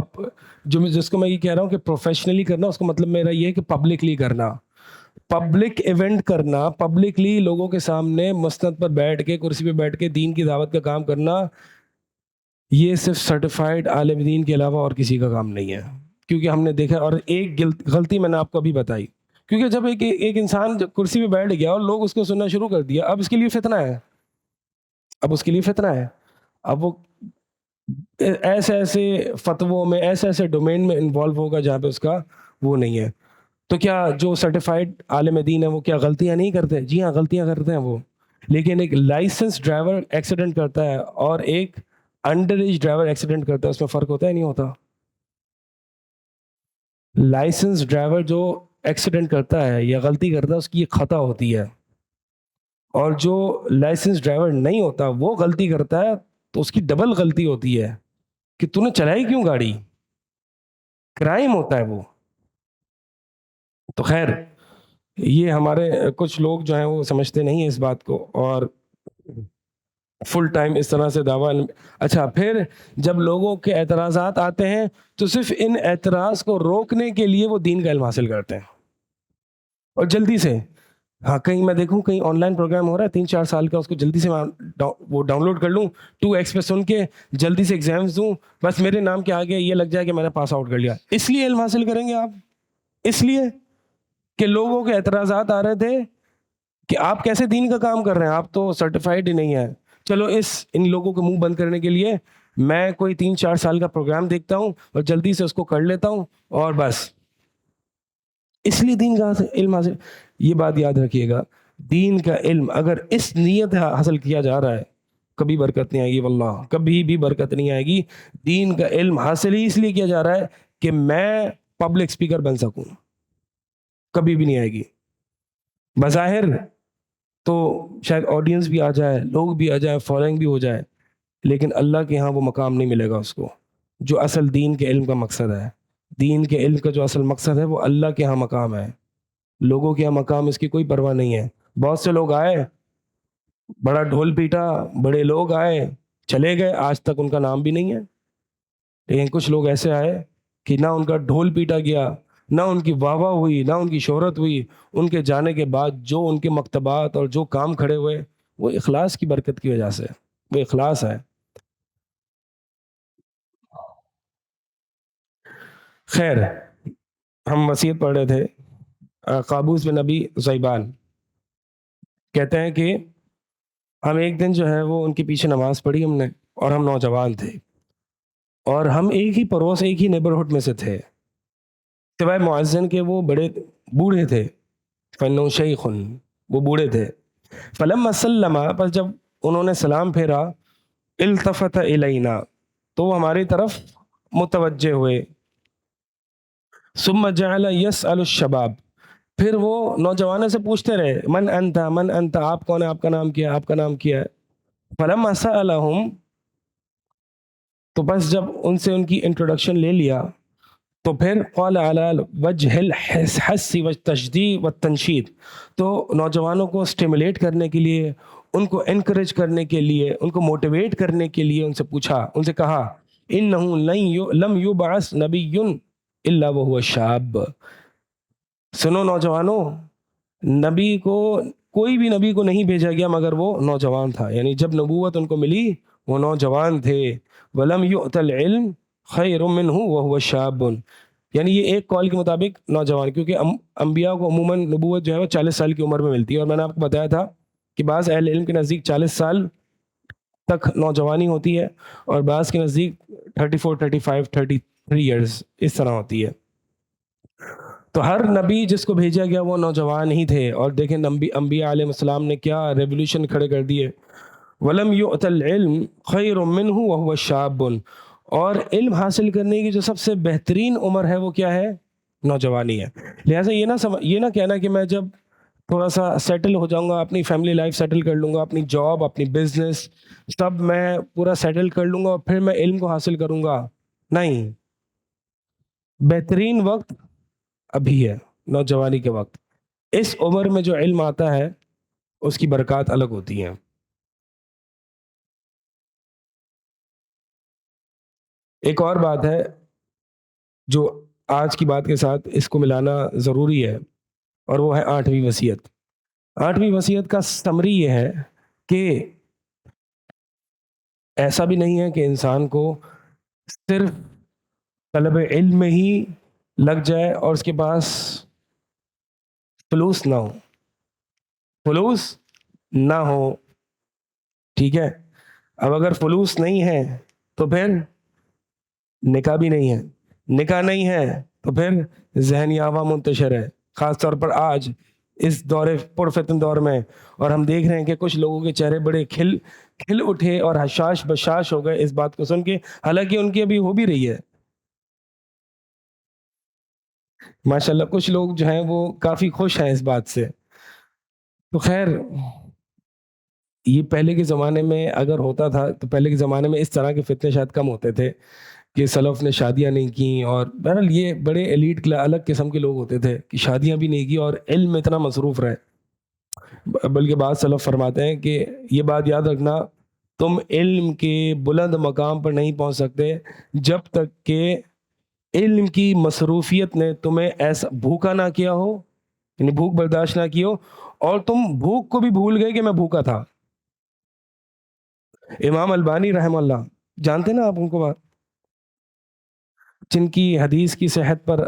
جس کو میں یہ کہہ رہا ہوں کہ پروفیشنلی کرنا، اس کا مطلب میرا یہ ہے کہ پبلکلی کرنا، پبلک ایونٹ کرنا، پبلکلی لوگوں کے سامنے مسند پر بیٹھ کے، کرسی پہ بیٹھ کے دین کی دعوت کا کام کرنا. یہ صرف سرٹیفائڈ عالم دین کے علاوہ اور کسی کا کام نہیں ہے، کیونکہ ہم نے دیکھا. اور ایک غلطی میں نے آپ کو ابھی بتائی، کیونکہ جب ایک انسان کرسی پہ بیٹھ گیا اور لوگ اس کو سننا شروع کر دیا، اب اس کے لیے فتنہ ہے، اب اس کے لیے فتنہ ہے. اب وہ ایسے فتووں میں، ایسے ڈومین میں انوالو ہوگا جہاں پہ اس کا وہ نہیں ہے. تو کیا جو سرٹیفائڈ عالم دین ہے وہ کیا غلطیاں نہیں کرتے؟ جی ہاں غلطیاں کرتے ہیں وہ. لیکن ایک لائسنس ڈرائیور ایکسیڈنٹ کرتا ہے اور ایک انڈر ایج ڈرائیور ایکسیڈنٹ کرتا ہے، اس میں فرق ہوتا ہے نہیں ہوتا؟ لائسنس ڈرائیور جو ایکسیڈنٹ کرتا ہے یا غلطی کرتا ہے اس کی ایک خطا ہوتی ہے، اور جو لائسنس ڈرائیور نہیں ہوتا وہ غلطی کرتا ہے تو اس کی ڈبل غلطی ہوتی ہے کہ تو نے چلائی کیوں گاڑی، کرائم ہوتا ہے وہ. تو خیر یہ ہمارے کچھ لوگ جو ہیں وہ سمجھتے نہیں ہیں اس بات کو. اور فل ٹائم اس طرح سے دعویٰ. اچھا پھر جب لوگوں کے اعتراضات آتے ہیں تو صرف ان اعتراض کو روکنے کے لیے وہ دین کا علم حاصل کرتے ہیں اور جلدی سے. ہاں کہیں میں دیکھوں کہیں آن لائن پروگرام ہو رہا ہے 3-4 سال کا, اس کو جلدی سے وہ ڈاؤن لوڈ کر لوں, 2x پہ سن کے جلدی سے ایگزامس دوں, بس میرے نام کے آگے یہ لگ جائے کہ میں نے پاس آؤٹ کر لیا. اس لیے علم حاصل کریں گے آپ, اس لیے کہ لوگوں کے اعتراضات آ رہے تھے کہ آپ کیسے دین کا کام کر رہے ہیں, آپ تو سرٹیفائڈ ہی نہیں ہیں. چلو ان لوگوں کو منہ بند کرنے کے لیے میں کوئی 3-4 سال کا پروگرام دیکھتا ہوں اور جلدی سے اس کو کر لیتا ہوں اور بس. اس لیے دین کا علم حاصل, یہ بات یاد رکھیے گا, دین کا علم اگر اس نیت حاصل کیا جا رہا ہے کبھی برکت نہیں آئے گی, واللہ کبھی بھی برکت نہیں آئے گی. دین کا علم حاصل ہی اس لیے کیا جا رہا ہے کہ میں پبلک اسپیکر بن سکوں, کبھی بھی نہیں آئے گی. بظاہر تو شاید آڈینس بھی آ جائے, لوگ بھی آ جائے, فالوئنگ بھی ہو جائے, لیکن اللہ کے ہاں وہ مقام نہیں ملے گا اس کو جو اصل دین کے علم کا مقصد ہے. دین کے علم کا جو اصل مقصد ہے وہ اللہ کے ہاں مقام ہے, لوگوں کے ہاں مقام اس کی کوئی پرواہ نہیں ہے. بہت سے لوگ آئے, بڑا ڈھول پیٹا, بڑے لوگ آئے چلے گئے, آج تک ان کا نام بھی نہیں ہے. لیکن کچھ لوگ ایسے آئے کہ نہ ان کا ڈھول پیٹا گیا, نہ ان کی واہ واہ ہوئی, نہ ان کی شہرت ہوئی. ان کے جانے کے بعد جو ان کے مکتبات اور جو کام کھڑے ہوئے وہ اخلاص کی برکت کی وجہ سے, وہ اخلاص ہے. خیر, ہم وصیت پڑھ رہے تھے. قابوس بن نبی زیبان کہتے ہیں کہ ہم ایک دن جو ہے وہ ان کے پیچھے نماز پڑھی ہم نے, اور ہم نوجوان تھے اور ہم ایک ہی پڑوس, ایک ہی نیبرہڈ میں سے تھے, سوائے مؤذن کے وہ بڑے بوڑھے تھے. فَإِنَّهُ شَيْخٌ, وہ بوڑھے تھے. فَلَمَّا سَلَّمَ, پس جب انہوں نے سلام پھیرا, التفت الینا, تو وہ ہماری طرف متوجہ ہوئے. ثم جعل يسأل الشباب, پھر وہ نوجوانوں سے پوچھتے رہے, من انت من انت, آپ کون ہے, آپ کا نام کیا ہے, آپ کا نام کیا ہے. فلما سألهم, تو بس جب ان سے ان کی انٹروڈکشن لے لیا تو پھر قال على وجه الحث والتشديد والتنشید, تو نوجوانوں کو اسٹیمولیٹ کرنے کے لیے, ان کو انکریج کرنے کے لیے, ان کو موٹیویٹ کرنے کے لیے ان سے پوچھا, ان سے کہا انه لم يبعث نبی الا وهو شاب. سنو نوجوانوں, نبی کو, کوئی بھی نبی کو نہیں بھیجا گیا مگر وہ نوجوان تھا. یعنی جب نبوت ان کو ملی وہ نوجوان تھے. ولم يؤت العلم خیر منہ وهو شاب, یعنی یہ ایک قول کے مطابق نوجوان, کیونکہ انبیاء کو عموماً نبوت جو ہے وہ 40 سال کی عمر میں ملتی ہے, اور میں نے آپ کو بتایا تھا کہ بعض اہل علم کے نزدیک 40 سال تک نوجوانی ہوتی ہے اور بعض کے نزدیک 34, 35, 33 ایئرز اس طرح ہوتی ہے. تو ہر نبی جس کو بھیجا گیا وہ نوجوان ہی تھے. اور دیکھیں انبیاء علیہ السلام نے کیا ریولیوشن کھڑے کر دیے. ولم یؤت العلم خیر منہ وهو شاب, اور علم حاصل کرنے کی جو سب سے بہترین عمر ہے وہ کیا ہے, نوجوانی ہے. لہٰذا یہ نہ کہنا کہ میں جب تھوڑا سا سیٹل ہو جاؤں گا, اپنی فیملی لائف سیٹل کر لوں گا, اپنی جاب, اپنی بزنس سب میں پورا سیٹل کر لوں گا اور پھر میں علم کو حاصل کروں گا. نہیں, بہترین وقت ابھی ہے, نوجوانی کے وقت. اس عمر میں جو علم آتا ہے اس کی برکات الگ ہوتی ہیں. ایک اور بات ہے جو آج کی بات کے ساتھ اس کو ملانا ضروری ہے, اور وہ ہے 8ویں وصیت. 8ویں وصیت کا سمری یہ ہے کہ ایسا بھی نہیں ہے کہ انسان کو صرف طلب علم میں ہی لگ جائے اور اس کے پاس فلوس نہ ہو, فلوس نہ ہو, ٹھیک ہے. اب اگر فلوس نہیں ہے تو پھر نکاح بھی نہیں ہے, نکاح نہیں ہے تو پھر ذہنی آوا منتشر ہے, خاص طور پر آج اس دور پرفتن دور میں. اور ہم دیکھ رہے ہیں کہ کچھ لوگوں کے چہرے بڑے کھل اٹھے اور حشاش بشاش ہو گئے اس بات کو سن کے, حالانکہ ان کی ابھی ہو بھی رہی ہے ماشاءاللہ. کچھ لوگ جو ہیں وہ کافی خوش ہیں اس بات سے. تو خیر, یہ پہلے کے زمانے میں اگر ہوتا تھا تو پہلے کے زمانے میں اس طرح کے فتنے شاید کم ہوتے تھے کہ سلف نے شادیاں نہیں کیں, اور بہرحال یہ بڑے ایلیٹ الگ قسم کے لوگ ہوتے تھے کہ شادیاں بھی نہیں کی اور علم میں اتنا مصروف رہے. بلکہ بعض سلف فرماتے ہیں کہ یہ بات یاد رکھنا تم علم کے بلند مقام پر نہیں پہنچ سکتے جب تک کہ علم کی مصروفیت نے تمہیں ایسا بھوکا نہ کیا ہو، یعنی بھوک برداشت نہ کی ہو، اور تم بھوک کو بھی بھول گئے کہ میں بھوکا تھا. امام البانی رحمہ اللہ، جانتے نا آپ ان کو، بات جن کی حدیث کی صحت پر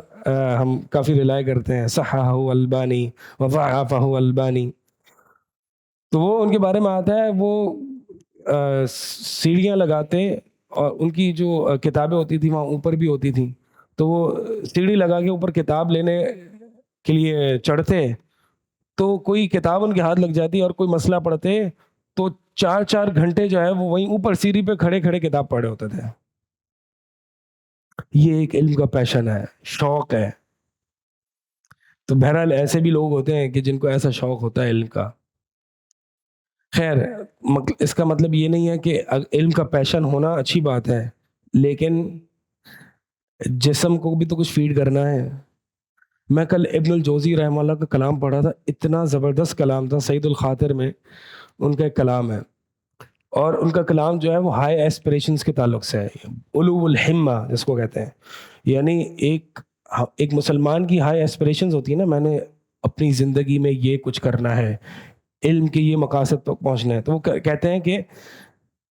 ہم کافی رلائے کرتے ہیں، صححہ البانی وضعفہ البانی. تو وہ ان کے بارے میں آتا ہے، وہ سیڑھیاں لگاتے، اور ان کی جو کتابیں ہوتی تھیں وہاں اوپر بھی ہوتی تھیں، تو وہ سیڑھی لگا کے اوپر کتاب لینے کے لیے چڑھتے، تو کوئی کتاب ان کے ہاتھ لگ جاتی اور کوئی مسئلہ پڑھتے، تو 4 گھنٹے جو ہے وہ وہیں اوپر سیڑھی پہ کھڑے کھڑے کتاب پڑھے ہوتے تھے. یہ ایک علم کا پیشن ہے، شوق ہے. تو بہرحال ایسے بھی لوگ ہوتے ہیں کہ جن کو ایسا شوق ہوتا ہے علم کا. خیر، اس کا مطلب یہ نہیں ہے کہ علم کا پیشن ہونا اچھی بات ہے، لیکن جسم کو بھی تو کچھ فیڈ کرنا ہے. میں کل ابن الجوزی رحمہ اللہ کا کلام پڑھا تھا، اتنا زبردست کلام تھا. سعید الخاطر میں ان کا ایک کلام ہے، اور ان کا کلام جو ہے وہ ہائی ایسپریشنز کے تعلق سے ہے، علو الہمہ جس کو کہتے ہیں. یعنی ایک مسلمان کی ہائی ایسپریشنز ہوتی ہیں نا، میں نے اپنی زندگی میں یہ کچھ کرنا ہے، علم کے یہ مقاصد تک پہنچنا ہے. تو وہ کہتے ہیں کہ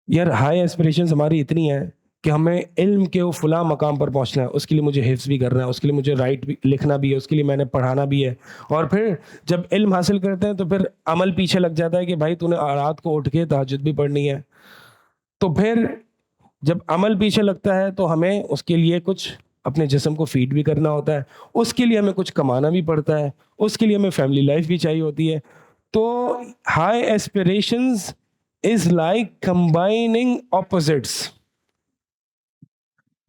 یار ہائی ایسپریشنز ہماری اتنی ہیں کہ ہمیں علم کے وہ فلاں مقام پر پہنچنا ہے، اس کے لیے مجھے حفظ بھی کرنا ہے، اس کے لیے مجھے رائٹ بھی لکھنا بھی ہے، اس کے لیے میں نے پڑھانا بھی ہے. اور پھر جب علم حاصل کرتے ہیں تو پھر عمل پیچھے لگ جاتا ہے کہ بھائی تو نے رات کو اٹھ کے تہجد بھی پڑھنی ہے. تو پھر جب عمل پیچھے لگتا ہے تو ہمیں اس کے لیے کچھ اپنے جسم کو فیڈ بھی کرنا ہوتا ہے، اس کے لیے ہمیں کچھ کمانا بھی پڑتا ہے، اس کے لیے ہمیں فیملی لائف بھی چاہیے ہوتی ہے. تو high aspirations is like combining opposites,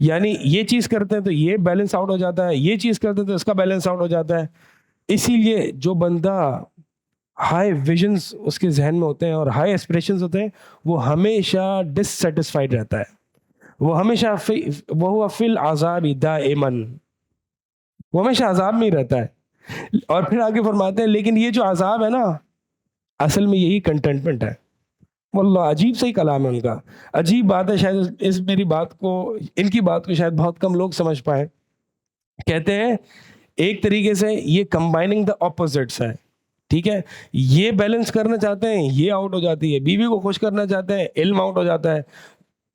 یعنی یہ چیز کرتے ہیں تو یہ بیلنس آؤٹ ہو جاتا ہے، یہ چیز کرتے ہیں تو اس کا بیلنس آؤٹ ہو جاتا ہے. اسی لیے جو بندہ ہائی ویژنز اس کے ذہن میں ہوتے ہیں اور ہائی ایسپریشنز ہوتے ہیں، وہ ہمیشہ ڈس سیٹسفائیڈ رہتا ہے، وہ ہمیشہ وہ فی العذاب دائما، وہ ہمیشہ عذاب میں ہی رہتا ہے. اور پھر آگے فرماتے ہیں لیکن یہ جو عذاب ہے نا، اصل میں یہی کنٹینٹمنٹ ہے. واللہ عجیب صحیح کلام ہے ان کا. عجیب بات ہے، شاید اس میری بات کو، ان کی بات کو شاید بہت کم لوگ سمجھ پائیں. کہتے ہیں ایک طریقے سے یہ کمبائننگ دا اپوزٹس ہے، ٹھیک ہے. یہ بیلنس کرنا چاہتے ہیں، یہ آؤٹ ہو جاتی ہے. بیوی کو خوش کرنا چاہتے ہیں، علم آؤٹ ہو جاتا ہے.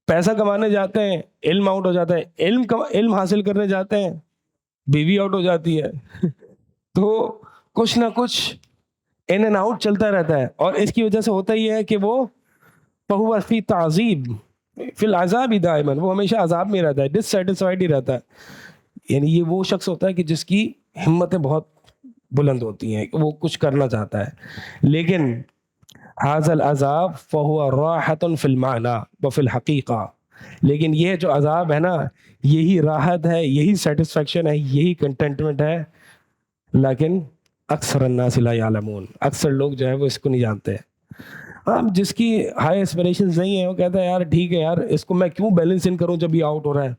پیسہ کمانے جاتے ہیں، علم آؤٹ ہو جاتا ہے. علم حاصل کرنے جاتے ہیں، بیوی آؤٹ ہو جاتی ہے. تو کچھ نہ کچھ ان اینڈ آؤٹ چلتا رہتا ہے، اور اس کی وجہ سے ہوتا یہ ہے کہ وہ فہو فی تعذیب فی العذاب دائما، وہ ہمیشہ عذاب میں رہتا ہے، ڈس سیٹسفائیڈ ہی رہتا ہے. یعنی یہ وہ شخص ہوتا ہے کہ جس کی ہمتیں بہت بلند ہوتی ہیں، وہ کچھ کرنا چاہتا ہے. لیکن ھذا العذاب فہو راحۃ فی المعنی وفی الحقیقہ، لیکن یہ جو عذاب ہے نا، یہی راحت ہے، یہی سیٹسفیکشن ہے، یہی کنٹینٹمنٹ ہے. لیکن اکثر الناس لا یعلمون، اکثر لوگ جو ہے وہ اس کو نہیں جانتے. اب جس کی ہائی ایسپریشنز نہیں ہے وہ کہتا ہے یار ٹھیک ہے یار، اس کو میں کیوں بیلنس ان کروں جب یہ آؤٹ ہو رہا ہے،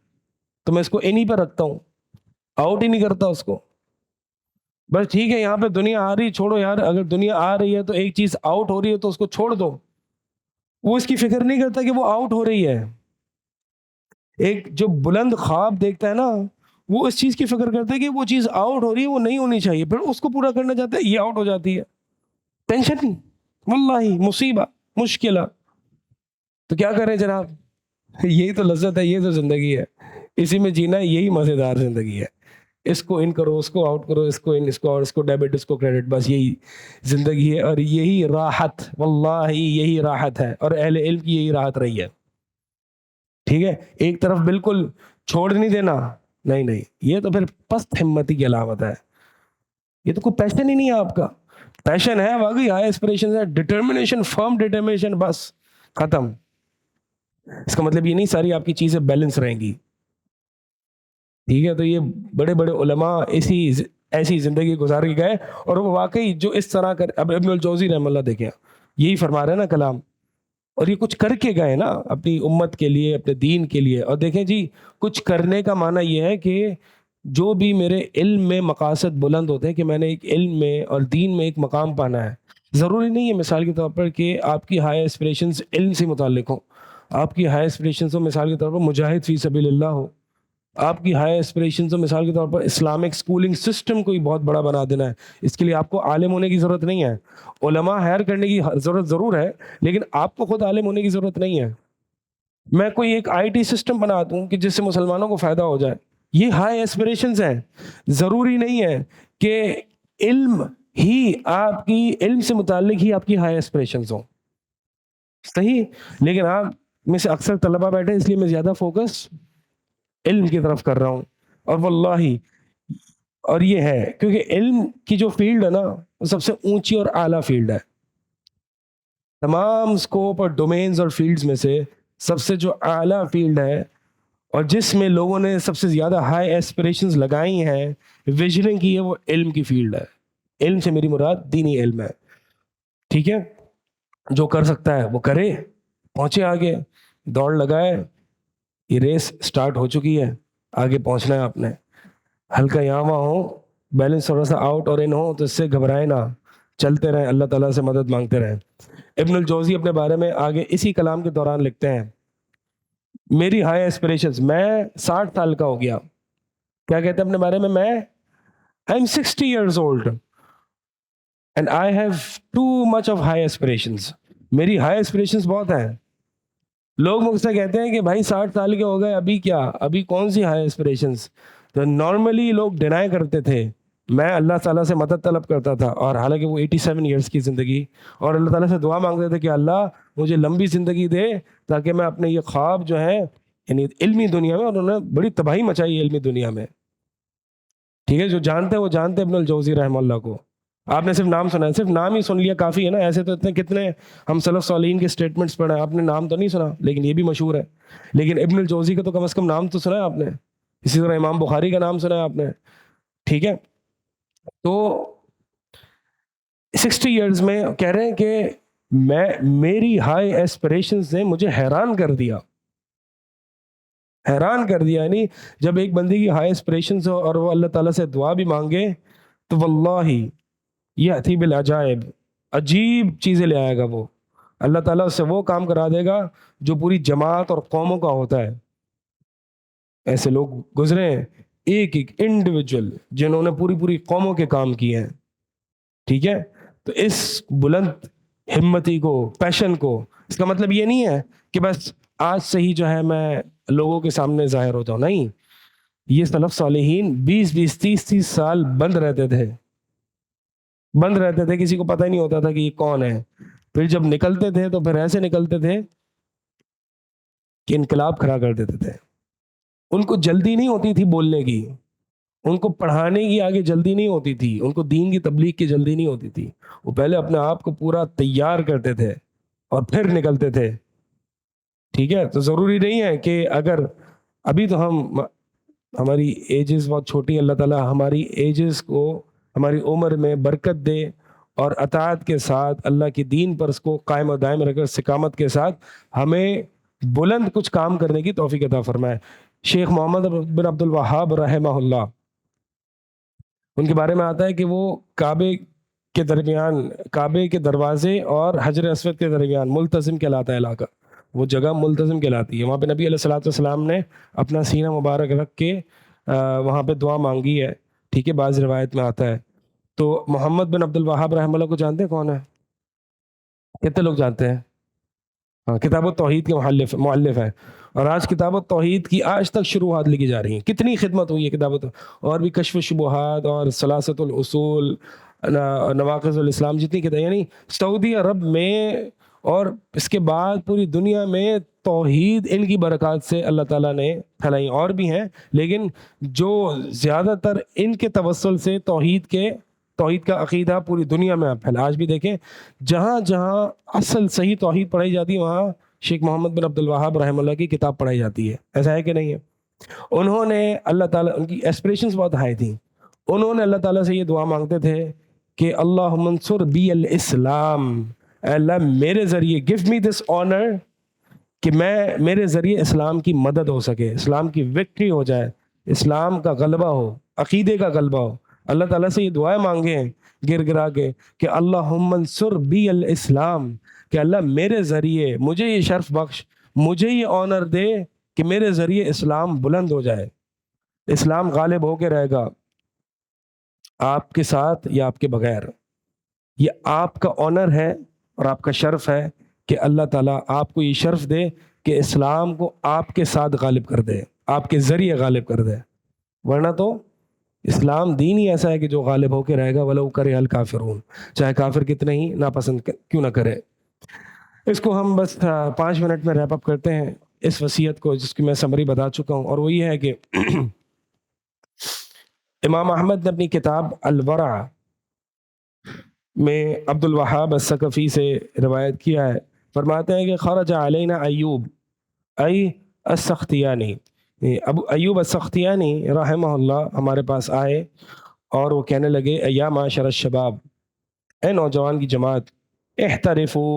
تو میں اس کو ان ہی پہ رکھتا ہوں، آؤٹ ہی نہیں کرتا اس کو. بس ٹھیک ہے یہاں پہ دنیا آ رہی، چھوڑو یار، اگر دنیا آ رہی ہے تو ایک چیز آؤٹ ہو رہی ہے تو اس کو چھوڑ دو. وہ اس کی فکر نہیں کرتا کہ وہ آؤٹ ہو رہی ہے. ایک جو بلند خواب دیکھتا ہے نا، وہ اس چیز کی فکر کرتا ہے کہ وہ چیز آؤٹ ہو رہی ہے، وہ نہیں ہونی چاہیے، پھر اس کو پورا کرنا چاہتا ہے، یہ آؤٹ ہو جاتی ہے. ٹینشن، واللہ مصیبہ، مشکلہ. تو کیا کریں جناب، یہی تو لذت ہے، یہ تو زندگی ہے، اسی میں جینا ہے، یہی مزیدار زندگی ہے. اس کو ان کرو، اس کو آؤٹ کرو، اس کو ان، اس کو اور، اس کو ڈیبٹ، اس کو کریڈٹ، بس یہی زندگی ہے. اور یہی راحت، واللہ یہی راحت ہے، اور اہل علم کی یہی راحت رہی ہے. ٹھیک ہے، ایک طرف بالکل چھوڑ نہیں دینا، نہیں، یہ تو پھر پست ہمتی کی علامت ہے. یہ تو کوئی پیشن ہی نہیں ہے آپ کا. پیشن ہے واقعی، ہائی ایسپریشن ہے، ڈٹرمنیشن، فرم ڈٹرمنیشن، بس ختم. اس کا مطلب یہ نہیں ساری آپ کی چیزیں بیلنس رہیں گی. ٹھیک ہے، تو یہ بڑے بڑے علماء ایسی زندگی گزار کے گئے، اور وہ واقعی جو اس طرح کر، اب ابن الجوزی رحمہ اللہ دیکھیں یہی فرما رہے ہیں نا کلام، اور یہ کچھ کر کے گئے نا اپنی امت کے لیے، اپنے دین کے لیے. اور دیکھیں جی، کچھ کرنے کا معنی یہ ہے کہ جو بھی میرے علم میں مقاصد بلند ہوتے ہیں کہ میں نے ایک علم میں اور دین میں ایک مقام پانا ہے، ضروری نہیں ہے مثال کے طور پر کہ آپ کی ہائی ایسپریشنز علم سے متعلق ہوں. آپ کی ہائی ایسپریشنز ہو مثال کے طور پر مجاہد فی سبیل اللہ ہو. آپ کی ہائی ایسپریشنز ہو مثال کے طور پر اسلامک اسکولنگ سسٹم کو ہی بہت بڑا بنا دینا ہے. اس کے لیے آپ کو عالم ہونے کی ضرورت نہیں ہے. علماء ہائر کرنے کی ضرورت ضرور ہے, لیکن آپ کو خود عالم ہونے کی ضرورت نہیں ہے. میں کوئی ایک آئی ٹی سسٹم بنا دوں کہ جس سے مسلمانوں کو فائدہ ہو جائے, یہ ہائی ایسپریشنز ہیں. ضروری نہیں ہے کہ علم ہی آپ کی علم سے متعلق ہی آپ کی ہائی ایسپریشنز ہوں, صحیح. لیکن آپ میں سے اکثر طلبہ بیٹھے, اس لیے میں زیادہ فوکس علم کی طرف کر رہا ہوں. اور واللہ اور یہ ہے کیونکہ علم کی جو فیلڈ ہے نا وہ سب سے اونچی اور اعلیٰ فیلڈ ہے. تمام اسکوپ اور ڈومینز اور فیلڈز میں سے سب سے جو اعلیٰ فیلڈ ہے اور جس میں لوگوں نے سب سے زیادہ ہائی ایسپریشنز لگائی ہیں, ویژننگ کی ہے, وہ علم کی فیلڈ ہے. علم سے میری مراد دینی علم ہے, ٹھیک ہے. جو کر سکتا ہے وہ کرے, پہنچے آگے, دوڑ لگائے. یہ ریس سٹارٹ ہو چکی ہے, آگے پہنچنا ہے آپ نے. ہلکا یہاں وہاں ہو, بیلنس تھوڑا سا آؤٹ اور ان ہو تو اس سے گھبرائے نہ, چلتے رہیں, اللہ تعالیٰ سے مدد مانگتے رہیں. ابن الجوزی اپنے بارے میں آگے اسی کلام کے دوران لکھتے ہیں, میری ہائی ایسپریشنز, میں 60 سال کا ہو گیا. کیا کہتے ہیں اپنے بارے میں I'm 60 years old and I have too much of high aspirations. میری ہائی ایسپریشنز بہت ہیں. لوگ مجھ سے کہتے ہیں کہ بھائی 60 سال کے ہو گئے, ابھی کیا, ابھی کون سی ہائی ایسپریشنز. تو نارملی لوگ ڈینائی کرتے تھے. میں اللہ تعالیٰ سے مدد طلب کرتا تھا, اور حالانکہ وہ 87 ایئرس کی زندگی, اور اللہ تعالیٰ سے دعا مانگتے تھے کہ اللہ مجھے لمبی زندگی دے تاکہ میں اپنے یہ خواب جو ہیں یعنی علمی دنیا میں, اور انہوں نے بڑی تباہی مچائی علمی دنیا میں, ٹھیک ہے. جو جانتے ہیں وہ جانتے ہیں ابن الجوزی رحمہ اللہ کو. آپ نے صرف نام سنا ہے, صرف نام ہی سن لیا کافی ہے نا. ایسے تو اتنے کتنے ہم سلف صالحین کے اسٹیٹمنٹس پڑھے ہیں, آپ نے نام تو نہیں سنا, لیکن یہ بھی مشہور ہے. لیکن ابن الجوزی کا تو کم از کم نام تو سنا ہے آپ نے. اسی طرح امام بخاری کا نام سنا ہے آپ نے, ٹھیک ہے. تو 60 ایئرز میں کہہ رہے ہیں کہ میری ہائی ایسپریشنز نے مجھے حیران کر دیا, حیران کر دیا. یعنی جب ایک بندے کی ہائی ایسپریشنز ہو اور وہ اللہ تعالیٰ سے دعا بھی مانگے تو واللہ یأتی بالعجائب, عجیب چیزیں لے آئے گا وہ. اللہ تعالیٰ اس سے وہ کام کرا دے گا جو پوری جماعت اور قوموں کا ہوتا ہے. ایسے لوگ گزرے ہیں, ایک ایک انڈیویجول جنہوں نے پوری قوموں کے کام کیے ہیں, ٹھیک ہے. تو اس بلند ہمتی کو, پیشن کو, اس کا مطلب یہ نہیں ہے کہ بس آج سے ہی جو ہے میں لوگوں کے سامنے ظاہر ہوتا ہوں, نہیں. یہ سلف صالحین 20-20 30-30 سال بند رہتے تھے, کسی کو پتہ ہی نہیں ہوتا تھا کہ یہ کون ہے. پھر جب نکلتے تھے تو پھر ایسے نکلتے تھے کہ انقلاب کھڑا کر دیتے تھے. ان کو جلدی نہیں ہوتی تھی بولنے کی, ان کو پڑھانے کی آگے جلدی نہیں ہوتی تھی, ان کو دین کی تبلیغ کی جلدی نہیں ہوتی تھی. وہ پہلے اپنے آپ کو پورا تیار کرتے تھے اور پھر نکلتے تھے, ٹھیک ہے. تو ضروری نہیں ہے کہ اگر ابھی تو ہماری ایجز بہت چھوٹی, اللہ تعالیٰ ہماری ایجز کو ہماری عمر میں برکت دے اور اطاعت کے ساتھ اللہ کی دین پر اس کو قائم و دائم رکھ کر استقامت کے ساتھ ہمیں بلند کچھ کام کرنے کی توفیق عطا فرمائے. شیخ محمد بن عبد الوہاب رحمہ اللہ, ان کے بارے میں آتا ہے کہ وہ کعبے کے درمیان, کعبے کے دروازے اور حجر اسود کے درمیان ملتزم کہلاتا ہے علاقہ, وہ جگہ ملتزم کہلاتی ہے. وہاں پہ نبی علیہ الصلوۃ والسلام نے اپنا سینہ مبارک رکھ کے وہاں پہ دعا مانگی ہے, ٹھیک ہے. بعض روایت میں آتا ہے. تو محمد بن عبد الوہاب رحمہ اللہ کو جانتے ہیں کون ہے؟ کتنے لوگ جانتے ہیں؟ ہاں, کتاب التوحید کے مؤلف ہیں, اور آج کتاب التوحید کی آج تک شروحات لکھی جا رہی ہیں. کتنی خدمت ہوئی ہے کتاب اور بھی کشف الشبہات اور ثلاثت الاصول, نواقض الاسلام, جتنی کتاب, یعنی سعودی عرب میں اور اس کے بعد پوری دنیا میں توحید ان کی برکات سے اللہ تعالیٰ نے پھیلائی. اور بھی ہیں لیکن جو زیادہ تر ان کے توسل سے توحید کا عقیدہ پوری دنیا میں پھیلا. آج بھی دیکھیں جہاں جہاں اصل صحیح توحید پڑھائی جاتی ہے وہاں شیخ محمد بن عبد الوہاب رحمہ اللہ کی کتاب پڑھائی جاتی ہے. ایسا ہے کہ نہیں ہے؟ انہوں نے اللہ تعالیٰ, ان کی ایسپریشنز بہت ہائی تھیں, انہوں نے اللہ تعالیٰ سے یہ دعا مانگتے تھے کہ اللہم انصر بی الاسلام, اللہ میرے ذریعے give me this honor کہ میرے ذریعے اسلام کی مدد ہو سکے, اسلام کی وکٹری ہو جائے, اسلام کا غلبہ ہو, عقیدے کا غلبہ ہو. اللہ تعالیٰ سے یہ دعائیں مانگے ہیں گر گرا کے کہ اللہم انصر بی الاسلام، کہ اللہ میرے ذریعے مجھے یہ شرف بخش، مجھے یہ آنر دے کہ میرے ذریعے اسلام بلند ہو جائے، اسلام غالب ہو کے رہے گا آپ کے ساتھ یا آپ کے بغیر۔ یہ آپ کا آنر ہے اور آپ کا شرف ہے کہ اللہ تعالیٰ آپ کو یہ شرف دے کہ اسلام کو آپ کے ساتھ غالب کر دے، آپ کے ذریعے غالب کر دے، ورنہ تو اسلام دین ہی ایسا ہے کہ جو غالب ہو کے رہے گا وَلَوْ كَرِهَ الْكَافِرُونَ، چاہے کافر کتنے ہی ناپسند کیوں نہ کرے۔ اس کو ہم بس 5 منٹ میں ریپ اپ کرتے ہیں اس وصیت کو، جس کی میں سمری بتا چکا ہوں، اور وہ یہ ہے کہ امام احمد نے اپنی کتاب الورع میں عبد الوہاب الثقفی سے روایت کیا ہے، فرماتے ہیں کہ خرج علینا ایوب ای السختیانی، ابو ایوب السختیانی رحمہ اللہ ہمارے پاس آئے اور وہ کہنے لگے یا معاشر الشباب، اے نوجوان کی جماعت، احترفو،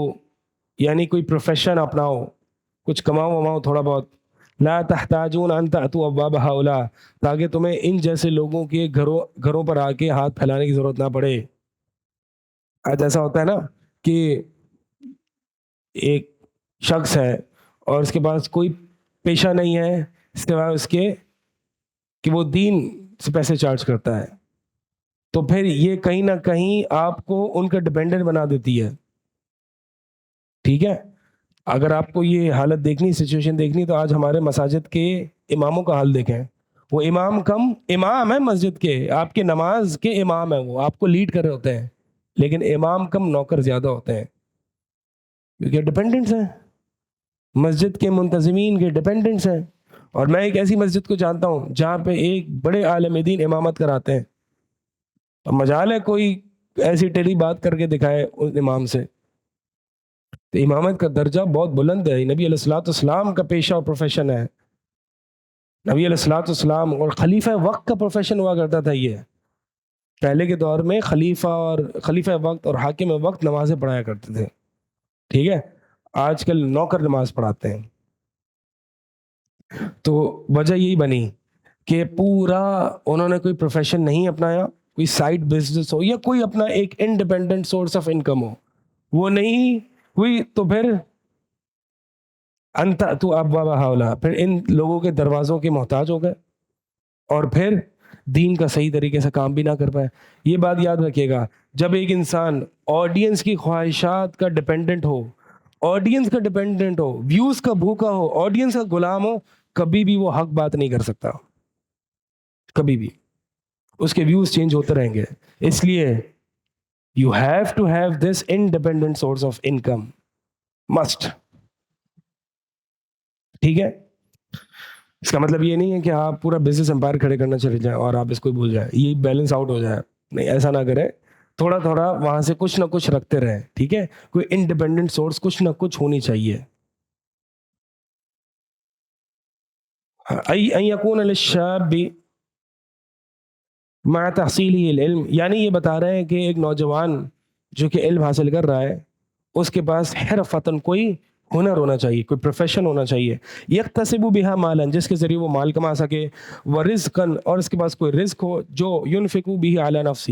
یعنی کوئی پروفیشن اپناؤ، کچھ کماؤ وماؤ تھوڑا بہت، لا تحتاجون ان تأتوا ابواب ہؤلاء، تاکہ تمہیں ان جیسے لوگوں کے گھروں پر آ کے ہاتھ پھیلانے کی ضرورت نہ پڑے۔ آج ایسا ہوتا ہے نا کہ ایک شخص ہے اور اس کے پاس کوئی پیشہ نہیں ہے سوائے اس کے کہ وہ دین سے پیسے چارج کرتا ہے، تو پھر یہ کہیں نہ کہیں آپ کو ان کا ڈپینڈنٹ بنا دیتی ہے، ٹھیک ہے۔ اگر آپ کو یہ حالت دیکھنی، سچویشن دیکھنی، تو آج ہمارے مساجد کے اماموں کا حال دیکھیں، وہ امام ہے مسجد کے، آپ کے نماز کے امام ہیں، وہ آپ کو لیڈ کر رہے ہوتے ہیں، لیکن امام کم نوکر زیادہ ہوتے ہیں، کیونکہ ڈپینڈنٹس ہیں، مسجد کے منتظمین کے ڈپینڈنٹس ہیں۔ اور میں ایک ایسی مسجد کو جانتا ہوں جہاں پہ ایک بڑے عالم دین امامت کراتے ہیں، اور مجال ہے کوئی ایسی ٹیلی بات کر کے دکھائے اس امام سے، تو امامت کا درجہ بہت بلند ہے، نبی علیہ الصلوۃ والسلام کا پیشہ اور پروفیشن ہے، نبی علیہ الصلوۃ والسلام اور خلیفہ وقت کا پروفیشن ہوا کرتا تھا۔ یہ پہلے کے دور میں خلیفہ وقت اور حاکم وقت نمازیں پڑھایا کرتے تھے، ٹھیک ہے، آج کل نوکر نماز پڑھاتے ہیں۔ تو وجہ یہی بنی کہ پورا انہوں نے کوئی پروفیشن نہیں اپنایا، کوئی سائڈ بزنس ہو یا کوئی اپنا ایک انڈیپینڈنٹ سورس آف انکم ہو، وہ نہیں ہوئی، تو پھر انت تو ابواب ہؤلاء، پھر ان لوگوں کے دروازوں کے محتاج ہو گئے، اور پھر دین کا صحیح طریقے سے کام بھی نہ کر پائے۔ یہ بات یاد رکھیے گا، جب ایک انسان آڈینس کی خواہشات کا ڈپینڈنٹ ہو، آڈینس کا ڈپینڈنٹ ہو، ویوز کا بھوکا ہو، آڈینس کا غلام ہو، کبھی بھی وہ حق بات نہیں کر سکتا، کبھی بھی اس کے ویوز چینج ہوتے رہیں گے۔ اس لیے you have to have this independent source of income, must, ٹھیک ہے۔ اس کا مطلب یہ نہیں ہے کہ آپ پورا بزنس امپائر کھڑے کرنا چلے جائیں اور آپ اس کو بھول جائیں، یہ بیلنس آؤٹ ہو جائے، نہیں، ایسا نہ کریں، تھوڑا تھوڑا وہاں سے کچھ نہ کچھ رکھتے رہیں، ٹھیک ہے، کوئی انڈیپینڈنٹ سورس کچھ نہ کچھ ہونی چاہیے۔ ان یکون للشاب مع تحصیلہ العلم، یعنی یہ بتا رہے ہیں کہ ایک نوجوان جو کہ علم حاصل کر رہا ہے، اس کے پاس حرفتاً کوئی ہنر ہونا چاہیے، کوئی پروفیشن ہونا چاہیے، یکتسب بہا مالا، جس کے ذریعے وہ مال کما سکے، ورزقاً، اور اس کے پاس کوئی رزق ہو، جو ینفق بہ علی نفسہ،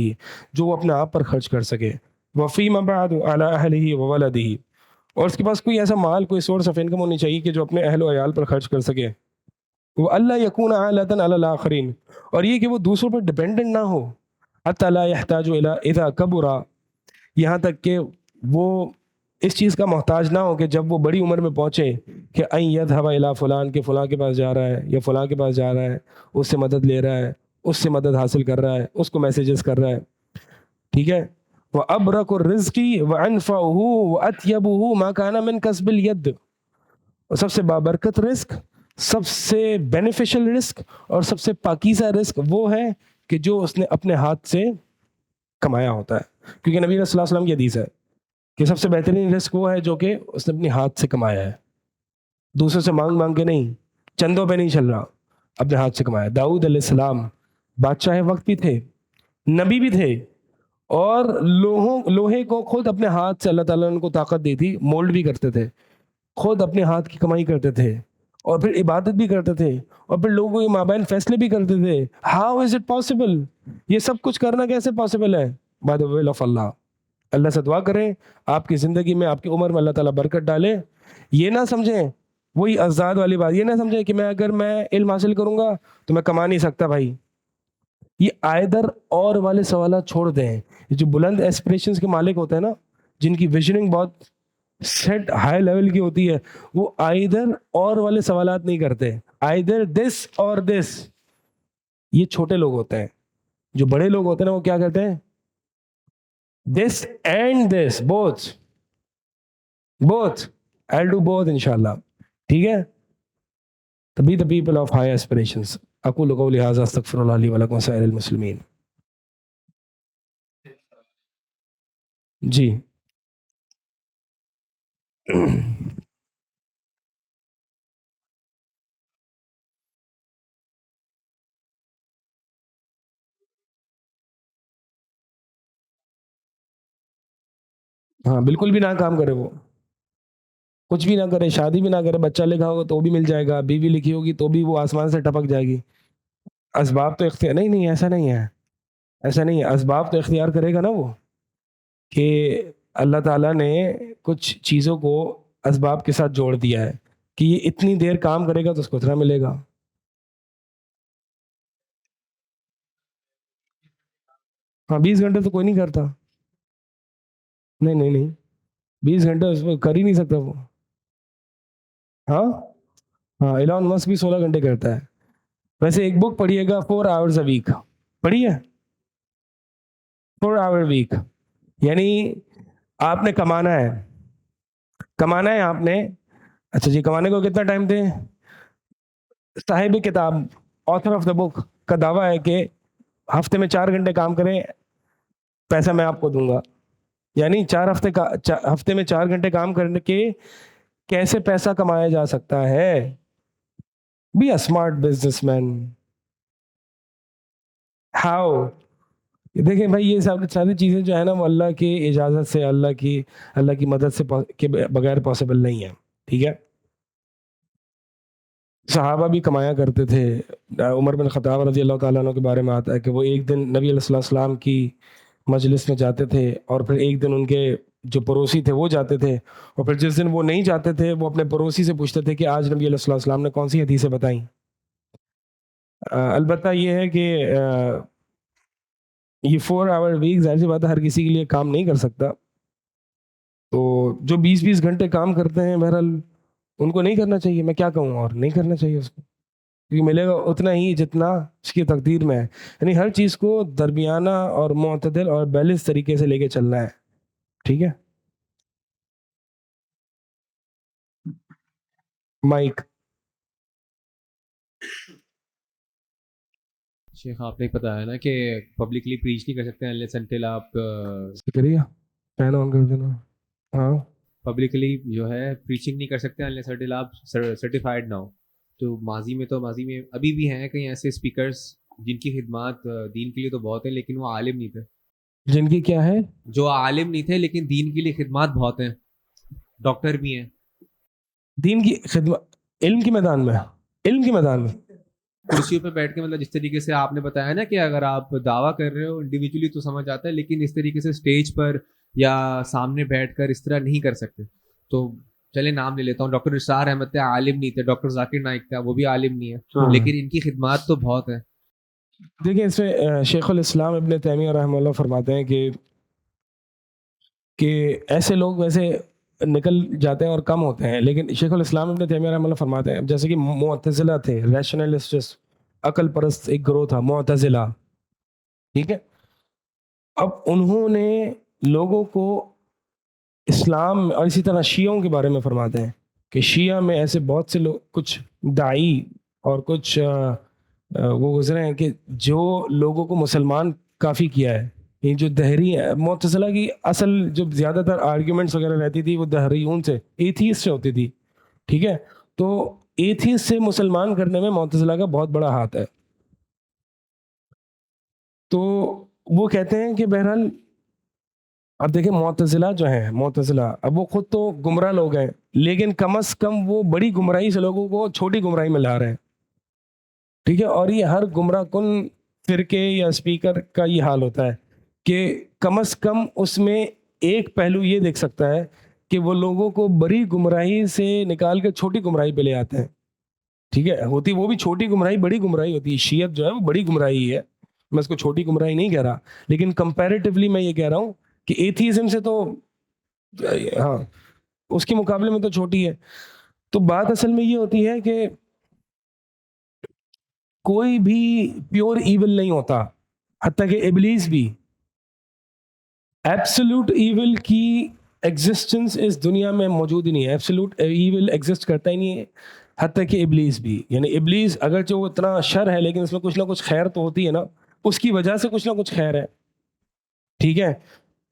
جو وہ اپنے آپ پر خرچ کر سکے، وفیما بعد علی اہلہ وولدہ، اور اس کے پاس کوئی ایسا مال، کوئی سورس آف انکم ہونی چاہیے کہ جو اپنے اہل و عیال پر خرچ کر سکے، وہ اللہ یکون عالۃ علی الاخرین، اور یہ کہ وہ دوسروں پر ڈپینڈنٹ نہ ہو، حتی لا یحتاج الی اذا کبر، یہاں تک کہ وہ اس چیز کا محتاج نہ ہو کہ جب وہ بڑی عمر میں پہنچے کہ ان یذهب الی فلان، کہ فلاں کے پاس جا رہا ہے یا فلاں کے پاس جا رہا ہے، اس سے مدد لے رہا ہے، اس سے مدد حاصل کر رہا ہے، اس کو میسیجز کر رہا ہے، ٹھیک ہے۔ وَأَبْرَكُ الرِّزْقِ وَأَنْفَعُهُ وَأَطْيَبُهُ مَا كَانَ مِنْ كَسْبِ الْيَدِ، اور سب سے بابرکت رزق، سب سے بینیفیشل رزق اور سب سے پاکیزہ رزق وہ ہے کہ جو اس نے اپنے ہاتھ سے کمایا ہوتا ہے، کیونکہ نبی صلی اللہ علیہ وسلم کی حدیث ہے کہ سب سے بہترین رزق وہ ہے جو کہ اس نے اپنے ہاتھ سے کمایا ہے، دوسروں سے مانگ مانگ کے نہیں، چندوں پہ نہیں چل رہا، اپنے ہاتھ سے کمایا۔ داؤد علیہ السلام بادشاہ وقت بھی تھے، نبی بھی تھے، اور لوہے کو خود اپنے ہاتھ سے اللہ تعالیٰ نے ان کو طاقت دی تھی، مولڈ بھی کرتے تھے، خود اپنے ہاتھ کی کمائی کرتے تھے، اور پھر عبادت بھی کرتے تھے، اور پھر لوگوں کے مابین فیصلے بھی کرتے تھے۔ How is it possible? یہ سب کچھ کرنا کیسے پاسبل ہے؟ by the will of Allah. اللہ سے دعا کریں آپ کی زندگی میں, آپ کی عمر میں اللہ تعالیٰ برکت ڈالے. یہ نہ سمجھیں, وہی ازداد والی بات, یہ نہ سمجھیں کہ اگر میں علم حاصل کروں گا تو میں کما نہیں سکتا. بھائی یہ آئدر اور والے سوالات چھوڑ دیں. جو بلند ایسپریشنز کے مالک ہوتے ہیں نا, جن کی ویژننگ بہت سیٹ ہائی لیول کی ہوتی ہے, وہ آئدر اور والے سوالات نہیں کرتے, آئدر دس اور دس. یہ چھوٹے لوگ ہوتے ہیں. جو بڑے لوگ ہوتے ہیں نا, وہ کیا کرتے ہیں, this and this, both I'll do both انشاءاللہ. ٹھیک ہے, to be the people of high aspirations. اقول قولی ھذا استغفر اللہ لی ولکم وسائر المسلمین. جی ہاں, بالکل بھی نہ کام کرے, وہ کچھ بھی نہ کرے, شادی بھی نہ کرے, بچہ لکھا ہوگا تو بھی مل جائے گا, بیوی لکھی ہوگی تو بھی وہ آسمان سے ٹپک جائے گی. اسباب تو اختیار نہیں, ایسا نہیں ہے, ایسا نہیں ہے. اسباب تو اختیار کرے گا نا وہ, کہ اللہ تعالیٰ نے کچھ چیزوں کو اسباب کے ساتھ جوڑ دیا ہے کہ یہ اتنی دیر کام کرے گا تو اس کو اتنا ملے گا. ہاں 20 گھنٹے تو کوئی نہیں کرتا. نہیں 20 گھنٹے اس میں کر ہی نہیں سکتا وہ. ہاں ایلان مسک بھی 16 گھنٹے کرتا ہے. ویسے ایک بک پڑھیے گا 4 hours a week, پڑھیے 4 hour week. یعنی آپ نے کمانا ہے آپ نے. اچھا جی, کمانے کو کتنا ٹائم دیں؟ صاحب کتاب, آتھر آف دا بک کا دعویٰ ہے کہ ہفتے میں 4 گھنٹے کام کریں, پیسہ میں آپ کو دوں گا. یعنی ہفتے میں 4 گھنٹے کام کرنے کے کیسے پیسہ کمایا جا سکتا ہے. Be a smart businessman. How? دیکھیں بھائی, یہ ساری چیزیں جو ہے نا, وہ اللہ کی اجازت سے, اللہ کی مدد سے کے بغیر پاسبل نہیں ہے. ٹھیک ہے, صحابہ بھی کمایا کرتے تھے. عمر بن خطاب رضی اللہ تعالیٰ عنہ کے بارے میں آتا ہے کہ وہ ایک دن نبی علیہ السلام کی مجلس میں جاتے تھے, اور پھر ایک دن ان کے جو پڑوسی تھے وہ جاتے تھے, اور پھر جس دن وہ نہیں جاتے تھے وہ اپنے پڑوسی سے پوچھتے تھے کہ آج نبی علیہ السلام نے کون سی حدیثیں بتائیں. البتہ یہ ہے کہ یہ 4 hour week ظاہر سی بات ہے ہر کسی کے لیے کام نہیں کر سکتا. تو جو 20 گھنٹے کام کرتے ہیں, بہرحال ان کو نہیں کرنا چاہیے. میں کیا کہوں, اور نہیں کرنا چاہیے اس کو, کیونکہ ملے گا اتنا ہی جتنا اس کی تقدیر میں ہے. یعنی ہر چیز کو درمیانہ اور معتدل اور بیلنس طریقے سے لے کے چلنا ہے. ٹھیک ہے, مائک. شیخ آپ نے پتا ہے نا کہ پبلکلی پریچ نہیں کر سکتے unless until آپ شکریہ, فین آن کر دینا. ہاں پبلکلی جو ہے پریچنگ نہیں کر سکتے unless until آپ سرٹیفائڈ نہ ہو. تو ماضی میں ابھی بھی ہیں کئی ایسے اسپیکرز جن کی خدمات دین کے لیے تو بہت ہیں لیکن وہ عالم نہیں تھے. جن کی کیا ہے؟ جو عالم نہیں تھے لیکن دین کے لیے خدمات بہت ہیں. ڈاکٹر بھی ہیں دین کی خدمت, علم کی میدان میں کرسیوں پہ بیٹھ کے, مطلب جس طریقے سے آپ نے بتایا نا کہ اگر آپ دعویٰ کر رہے ہو انڈیویجولی تو سمجھ آتا ہے, لیکن اس طریقے سے اسٹیج پر یا سامنے بیٹھ کر اس طرح نہیں کر سکتے. تو چلے نام لے لیتا ہوں, ڈاکٹر اسرار احمد تھے, عالم نہیں تھے. ڈاکٹر ذاکر نائک تھا, وہ بھی عالم نہیں ہے, لیکن ان کی خدمات تو بہت ہیں. دیکھیں اس میں شیخ الاسلام ابن تیمیہ رحمہ اللہ فرماتے ہیں کہ ایسے لوگ ویسے نکل جاتے ہیں اور کم ہوتے ہیں, لیکن شیخ الاسلام ابن تیمیہ رحمہ اللہ فرماتے ہیں جیسے کہ معتزلہ تھے, ریشنلسٹ, عقل پرست ایک گروہ تھا معتزلہ. ٹھیک ہے, اب انہوں نے لوگوں کو اسلام, اور اسی طرح شیعوں کے بارے میں فرماتے ہیں کہ شیعہ میں ایسے بہت سے لوگ, کچھ داعی اور کچھ وہ گزرے ہیں کہ جو لوگوں کو مسلمان کافی کیا ہے. یہ جو دہری ہے, معتزلہ کی اصل جو زیادہ تر آرگیومنٹس وغیرہ رہتی تھی وہ دہریون سے, ایتھیسٹ سے ہوتی تھی. ٹھیک ہے, تو ایتھیسٹ سے مسلمان کرنے میں معتزلہ کا بہت بڑا ہاتھ ہے. تو وہ کہتے ہیں کہ بہرحال اب دیکھیں معتزلہ جو ہیں, اب وہ خود تو گمراہ لوگ ہیں, لیکن کم از کم وہ بڑی گمراہی سے لوگوں کو چھوٹی گمراہی میں لا رہے ہیں. ٹھیک ہے, اور یہ ہر گمراہ کن فرقے یا اسپیکر کا یہ حال ہوتا ہے کہ کم از کم اس میں ایک پہلو یہ دیکھ سکتا ہے کہ وہ لوگوں کو بڑی گمراہی سے نکال کے چھوٹی گمراہی پہ لے آتے ہیں. ٹھیک ہے, ہوتی وہ بھی چھوٹی گمراہی بڑی گمراہی ہوتی ہے. شیعت جو ہے وہ بڑی گمراہی ہے, میں اس کو چھوٹی گمراہی نہیں کہہ رہا, لیکن کمپیریٹیولی میں یہ کہہ رہا ہوں کہ ایتھیزم سے تو ہاں اس کے مقابلے میں تو چھوٹی ہے. تو بات اصل میں یہ ہوتی ہے کہ کوئی بھی پیور ایول نہیں ہوتا, حتیٰ کہ ابلیس بھی. ایبسولوٹ ایول کی ایگزسٹنس اس دنیا میں موجود ہی نہیں ہے. ایبسولوٹ ایول ایگزسٹ کرتا ہی نہیں ہے, حتیٰ کہ ابلیس بھی. یعنی ابلیس اگرچہ وہ اتنا شر ہے لیکن اس میں کچھ نہ کچھ خیر تو ہوتی ہے نا, اس کی وجہ سے کچھ نہ کچھ خیر ہے. ٹھیک ہے,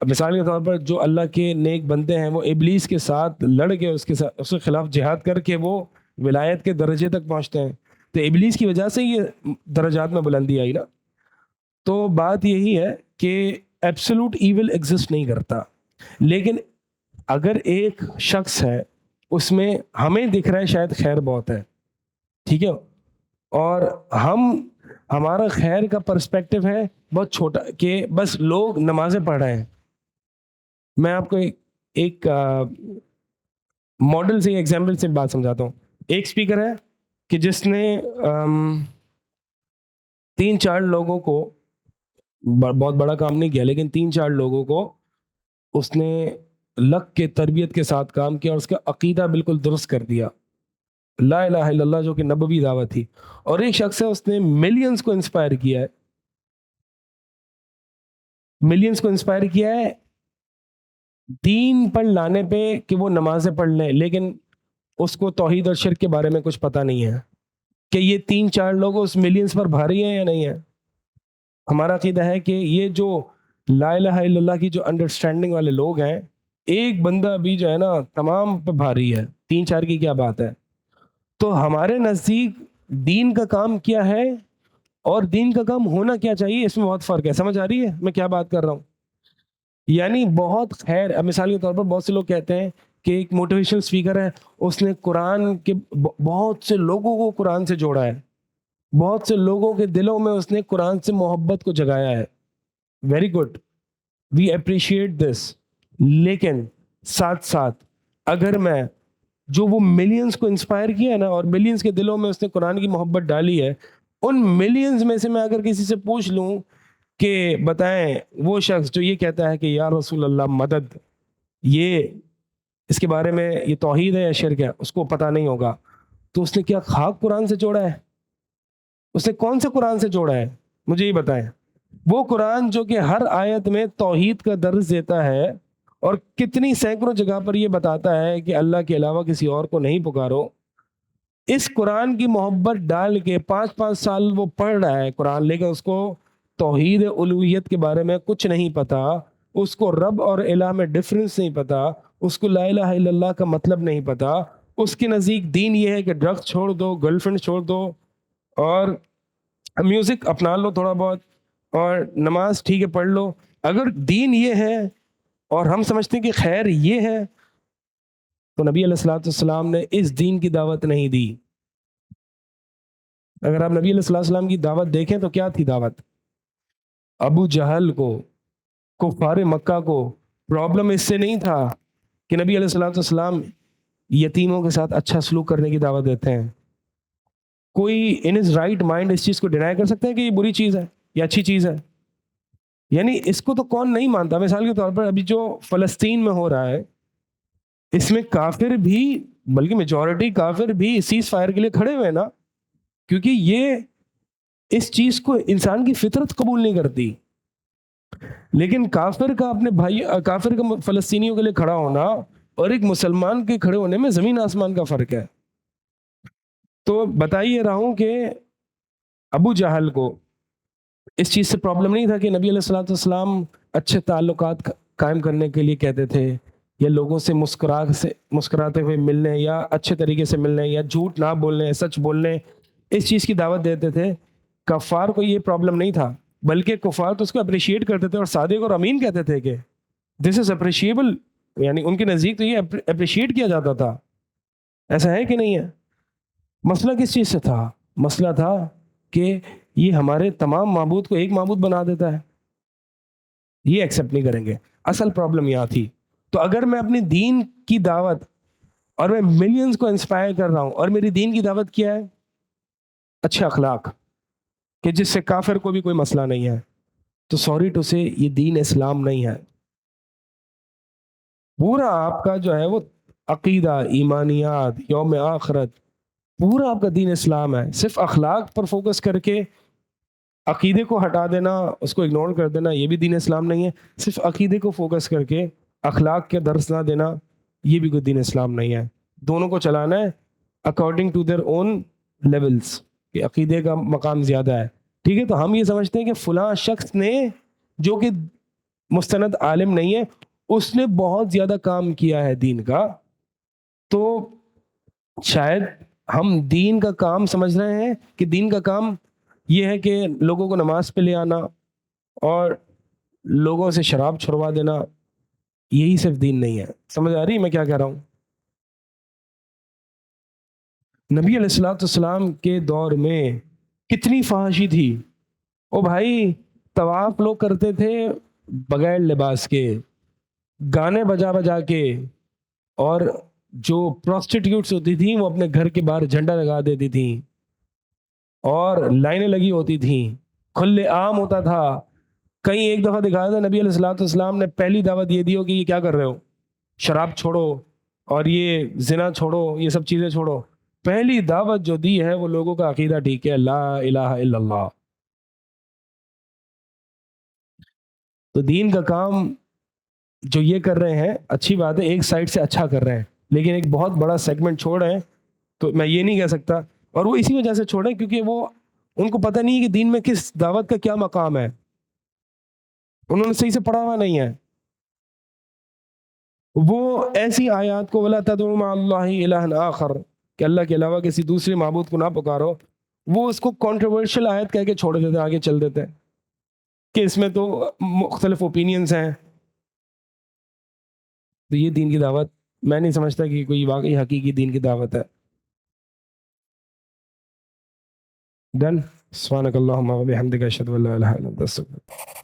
اب مثال کے طور پر جو اللہ کے نیک بندے ہیں وہ ابلیس کے ساتھ لڑ کے اس کے خلاف جہاد کر کے وہ ولایت کے درجے تک پہنچتے ہیں, تو ابلیس کی وجہ سے یہ درجات میں بلندی آئی نا. تو بات یہی ہے کہ ایبسولوٹ ایول ایگزسٹ نہیں کرتا, لیکن اگر ایک شخص ہے اس میں ہمیں دکھ رہا ہے شاید خیر بہت ہے, ٹھیک ہے, اور ہمارا خیر کا پرسپیکٹو ہے بہت چھوٹا کہ بس لوگ نمازیں پڑھ رہے ہیں. میں آپ کو ایک ماڈل سے ایگزامپل سے بات سمجھاتا ہوں. ایک اسپیکر ہے کہ جس نے 3-4 لوگوں کو, بہت بڑا کام نہیں کیا لیکن 3-4 لوگوں کو اس نے لگ کے تربیت کے ساتھ کام کیا اور اس کا عقیدہ بالکل درست کر دیا, لا الہ الا اللہ جو کہ نبوی دعوت تھی. اور ایک شخص ہے اس نے ملینز کو انسپائر کیا ہے, ملینز کو انسپائر کیا ہے دین پر لانے پہ کہ وہ نمازیں پڑھ لیں, لیکن اس کو توحید اور شرک کے بارے میں کچھ پتہ نہیں ہے کہ یہ 3-4 لوگ اس ملینز پر بھاری ہیں یا نہیں ہے. ہمارا عقیدہ ہے کہ یہ جو لا الہ الا اللہ کی جو انڈرسٹینڈنگ والے لوگ ہیں, ایک بندہ بھی جو ہے نا تمام پہ بھاری ہے, 3-4 کی کیا بات ہے. تو ہمارے نزدیک دین کا کام کیا ہے اور دین کا کام ہونا کیا چاہیے, اس میں بہت فرق ہے. سمجھ آ رہی ہے میں کیا بات کر رہا ہوں؟ یعنی بہت خیر, اب مثال کے طور پر بہت سے لوگ کہتے ہیں کہ ایک موٹیویشنل اسپیکر ہے, اس نے قرآن کے بہت سے لوگوں کو قرآن سے جوڑا ہے, بہت سے لوگوں کے دلوں میں اس نے قرآن سے محبت کو جگایا ہے. Very good, we appreciate this. لیکن ساتھ ساتھ اگر میں جو وہ ملینز کو انسپائر کیا ہے نا اور ملینز کے دلوں میں اس نے قرآن کی محبت ڈالی ہے, ان ملینز میں سے میں اگر کسی سے پوچھ لوں کہ بتائیں وہ شخص جو یہ کہتا ہے کہ یا رسول اللہ مدد, یہ اس کے بارے میں یہ توحید ہے یا شرک ہے, اس کو پتہ نہیں ہوگا. تو اس نے کیا خاک قرآن سے جوڑا ہے؟ اس نے کون سے قرآن سے جوڑا ہے مجھے یہ بتائیں. وہ قرآن جو کہ ہر آیت میں توحید کا درس دیتا ہے اور کتنی سینکڑوں جگہ پر یہ بتاتا ہے کہ اللہ کے علاوہ کسی اور کو نہیں پکارو. اس قرآن کی محبت ڈال کے 5-5 سال وہ پڑھ رہا ہے قرآن, لیکن اس کو توحید الوہیت کے بارے میں کچھ نہیں پتا, اس کو رب اور الہ میں ڈفرنس نہیں پتا, اس کو لا الہ الا اللہ کا مطلب نہیں پتا. اس کے نزدیک دین یہ ہے کہ ڈرگس چھوڑ دو, گرل فرینڈ چھوڑ دو, اور میوزک اپنا لو تھوڑا بہت, اور نماز ٹھیک ہے پڑھ لو. اگر دین یہ ہے اور ہم سمجھتے ہیں کہ خیر یہ ہے, تو نبی علیہ الصلوۃ والسلام نے اس دین کی دعوت نہیں دی. اگر آپ نبی علیہ الصلوۃ والسلام کی دعوت دیکھیں تو کیا تھی دعوت؟ ابو جہل کو, کفار مکہ کو پرابلم اس سے نہیں تھا کہ نبی علیہ الصلوۃ والسلام یتیموں کے ساتھ اچھا سلوک کرنے کی دعوت دیتے ہیں. کوئی ان ہز رائٹ مائنڈ اس چیز کو ڈینائی کر سکتے ہیں کہ یہ بری چیز ہے یا اچھی چیز ہے؟ یعنی اس کو تو کون نہیں مانتا. مثال کے طور پر ابھی جو فلسطین میں ہو رہا ہے, اس میں کافر بھی, بلکہ میجورٹی کافر بھی سیز فائر کے لیے کھڑے ہوئے نا, کیونکہ یہ اس چیز کو انسان کی فطرت قبول نہیں کرتی. لیکن کافر کا اپنے بھائی, کافر کا فلسطینیوں کے لیے کھڑا ہونا اور ایک مسلمان کے کھڑے ہونے میں زمین آسمان کا فرق ہے. تو بتائیے رہا ہوں کہ ابو جہل کو اس چیز سے پرابلم نہیں تھا کہ نبی علیہ الصلوۃ والسلام اچھے تعلقات قائم کرنے کے لیے کہتے تھے, یا لوگوں سے مسکراتے ہوئے ملنے, یا اچھے طریقے سے ملنے, یا جھوٹ نہ بولنے, سچ بولنے, اس چیز کی دعوت دیتے تھے. کفار کو یہ پرابلم نہیں تھا, بلکہ کفار تو اس کو اپریشیٹ کرتے تھے اور صادق اور امین کہتے تھے کہ دس از اپریشیبل, یعنی ان کے نزدیک تو یہ اپریشیٹ کیا جاتا تھا. ایسا ہے کہ نہیں ہے؟ مسئلہ کس چیز سے تھا؟ مسئلہ تھا کہ یہ ہمارے تمام معبود کو ایک معبود بنا دیتا ہے. یہ ایکسیپٹ نہیں کریں گے. اصل پرابلم یہاں تھی. تو اگر میں اپنی دین کی دعوت اور میں ملینز کو انسپائر کر رہا ہوں, اور میری دین کی دعوت کیا ہے؟ اچھے اخلاق, کہ جس سے کافر کو بھی کوئی مسئلہ نہیں ہے, تو سوری ٹو سے یہ دین اسلام نہیں ہے. پورا آپ کا جو ہے وہ عقیدہ, ایمانیات, یوم آخرت, پورا آپ کا دین اسلام ہے. صرف اخلاق پر فوکس کر کے عقیدے کو ہٹا دینا, اس کو اگنور کر دینا, یہ بھی دین اسلام نہیں ہے. صرف عقیدے کو فوکس کر کے اخلاق کے درس نہ دینا, یہ بھی کوئی دین اسلام نہیں ہے. دونوں کو چلانا ہے according to their own levels, کہ عقیدے کا مقام زیادہ ہے. ٹھیک ہے, تو ہم یہ سمجھتے ہیں کہ فلاں شخص نے جو کہ مستند عالم نہیں ہے, اس نے بہت زیادہ کام کیا ہے دین کا, تو شاید ہم دین کا کام سمجھ رہے ہیں کہ دین کا کام یہ ہے کہ لوگوں کو نماز پہ لے آنا اور لوگوں سے شراب چھڑوا دینا. یہی صرف دین نہیں ہے. سمجھ آ رہی میں کیا کہہ رہا ہوں؟ نبی علیہ الصلوۃ والسلام کے دور میں کتنی فحاشی تھی. او بھائی, طواف لوگ کرتے تھے بغیر لباس کے, گانے بجا بجا کے, اور جو پروسٹیٹیوٹس ہوتی تھیں وہ اپنے گھر کے باہر جھنڈا لگا دیتی تھیں, اور لائنیں لگی ہوتی تھیں, کھلے عام ہوتا تھا. کہیں ایک دفعہ دکھایا تھا نبی علیہ الصلوۃ والسلام نے پہلی دعوت یہ دی ہو کہ یہ کیا کر رہے ہو, شراب چھوڑو اور یہ زنا چھوڑو, یہ سب چیزیں چھوڑو. پہلی دعوت جو دی ہے وہ لوگوں کا عقیدہ ٹھیک ہے, لا الہ الا اللہ. تو دین کا کام جو یہ کر رہے ہیں اچھی بات ہے, ایک سائڈ سے اچھا کر رہے ہیں, لیکن ایک بہت بڑا سیگمنٹ چھوڑ رہے ہیں. تو میں یہ نہیں کہہ سکتا, اور وہ اسی وجہ سے چھوڑیں کیونکہ وہ ان کو پتہ نہیں ہے کہ دین میں کس دعوت کا کیا مقام ہے, انہوں نے صحیح سے پڑھا ہوا نہیں ہے. وہ ایسی آیات کو وَلَا تَدْعُوا مَعَ اللَّهِ إِلَٰهًا آخر, کہ اللہ کے علاوہ کسی دوسرے معبود کو نہ پکارو, وہ اس کو کنٹروورشل آیت کہہ کے چھوڑ دیتے, آگے چل دیتے کہ اس میں تو مختلف اوپینینز ہیں. تو یہ دین کی دعوت میں نہیں سمجھتا کہ کوئی واقعی حقیقی دین کی دعوت ہے. ڈن. سبحانک اللہم و بحمدک اشہد ان لا الہ الا انت استغفرک.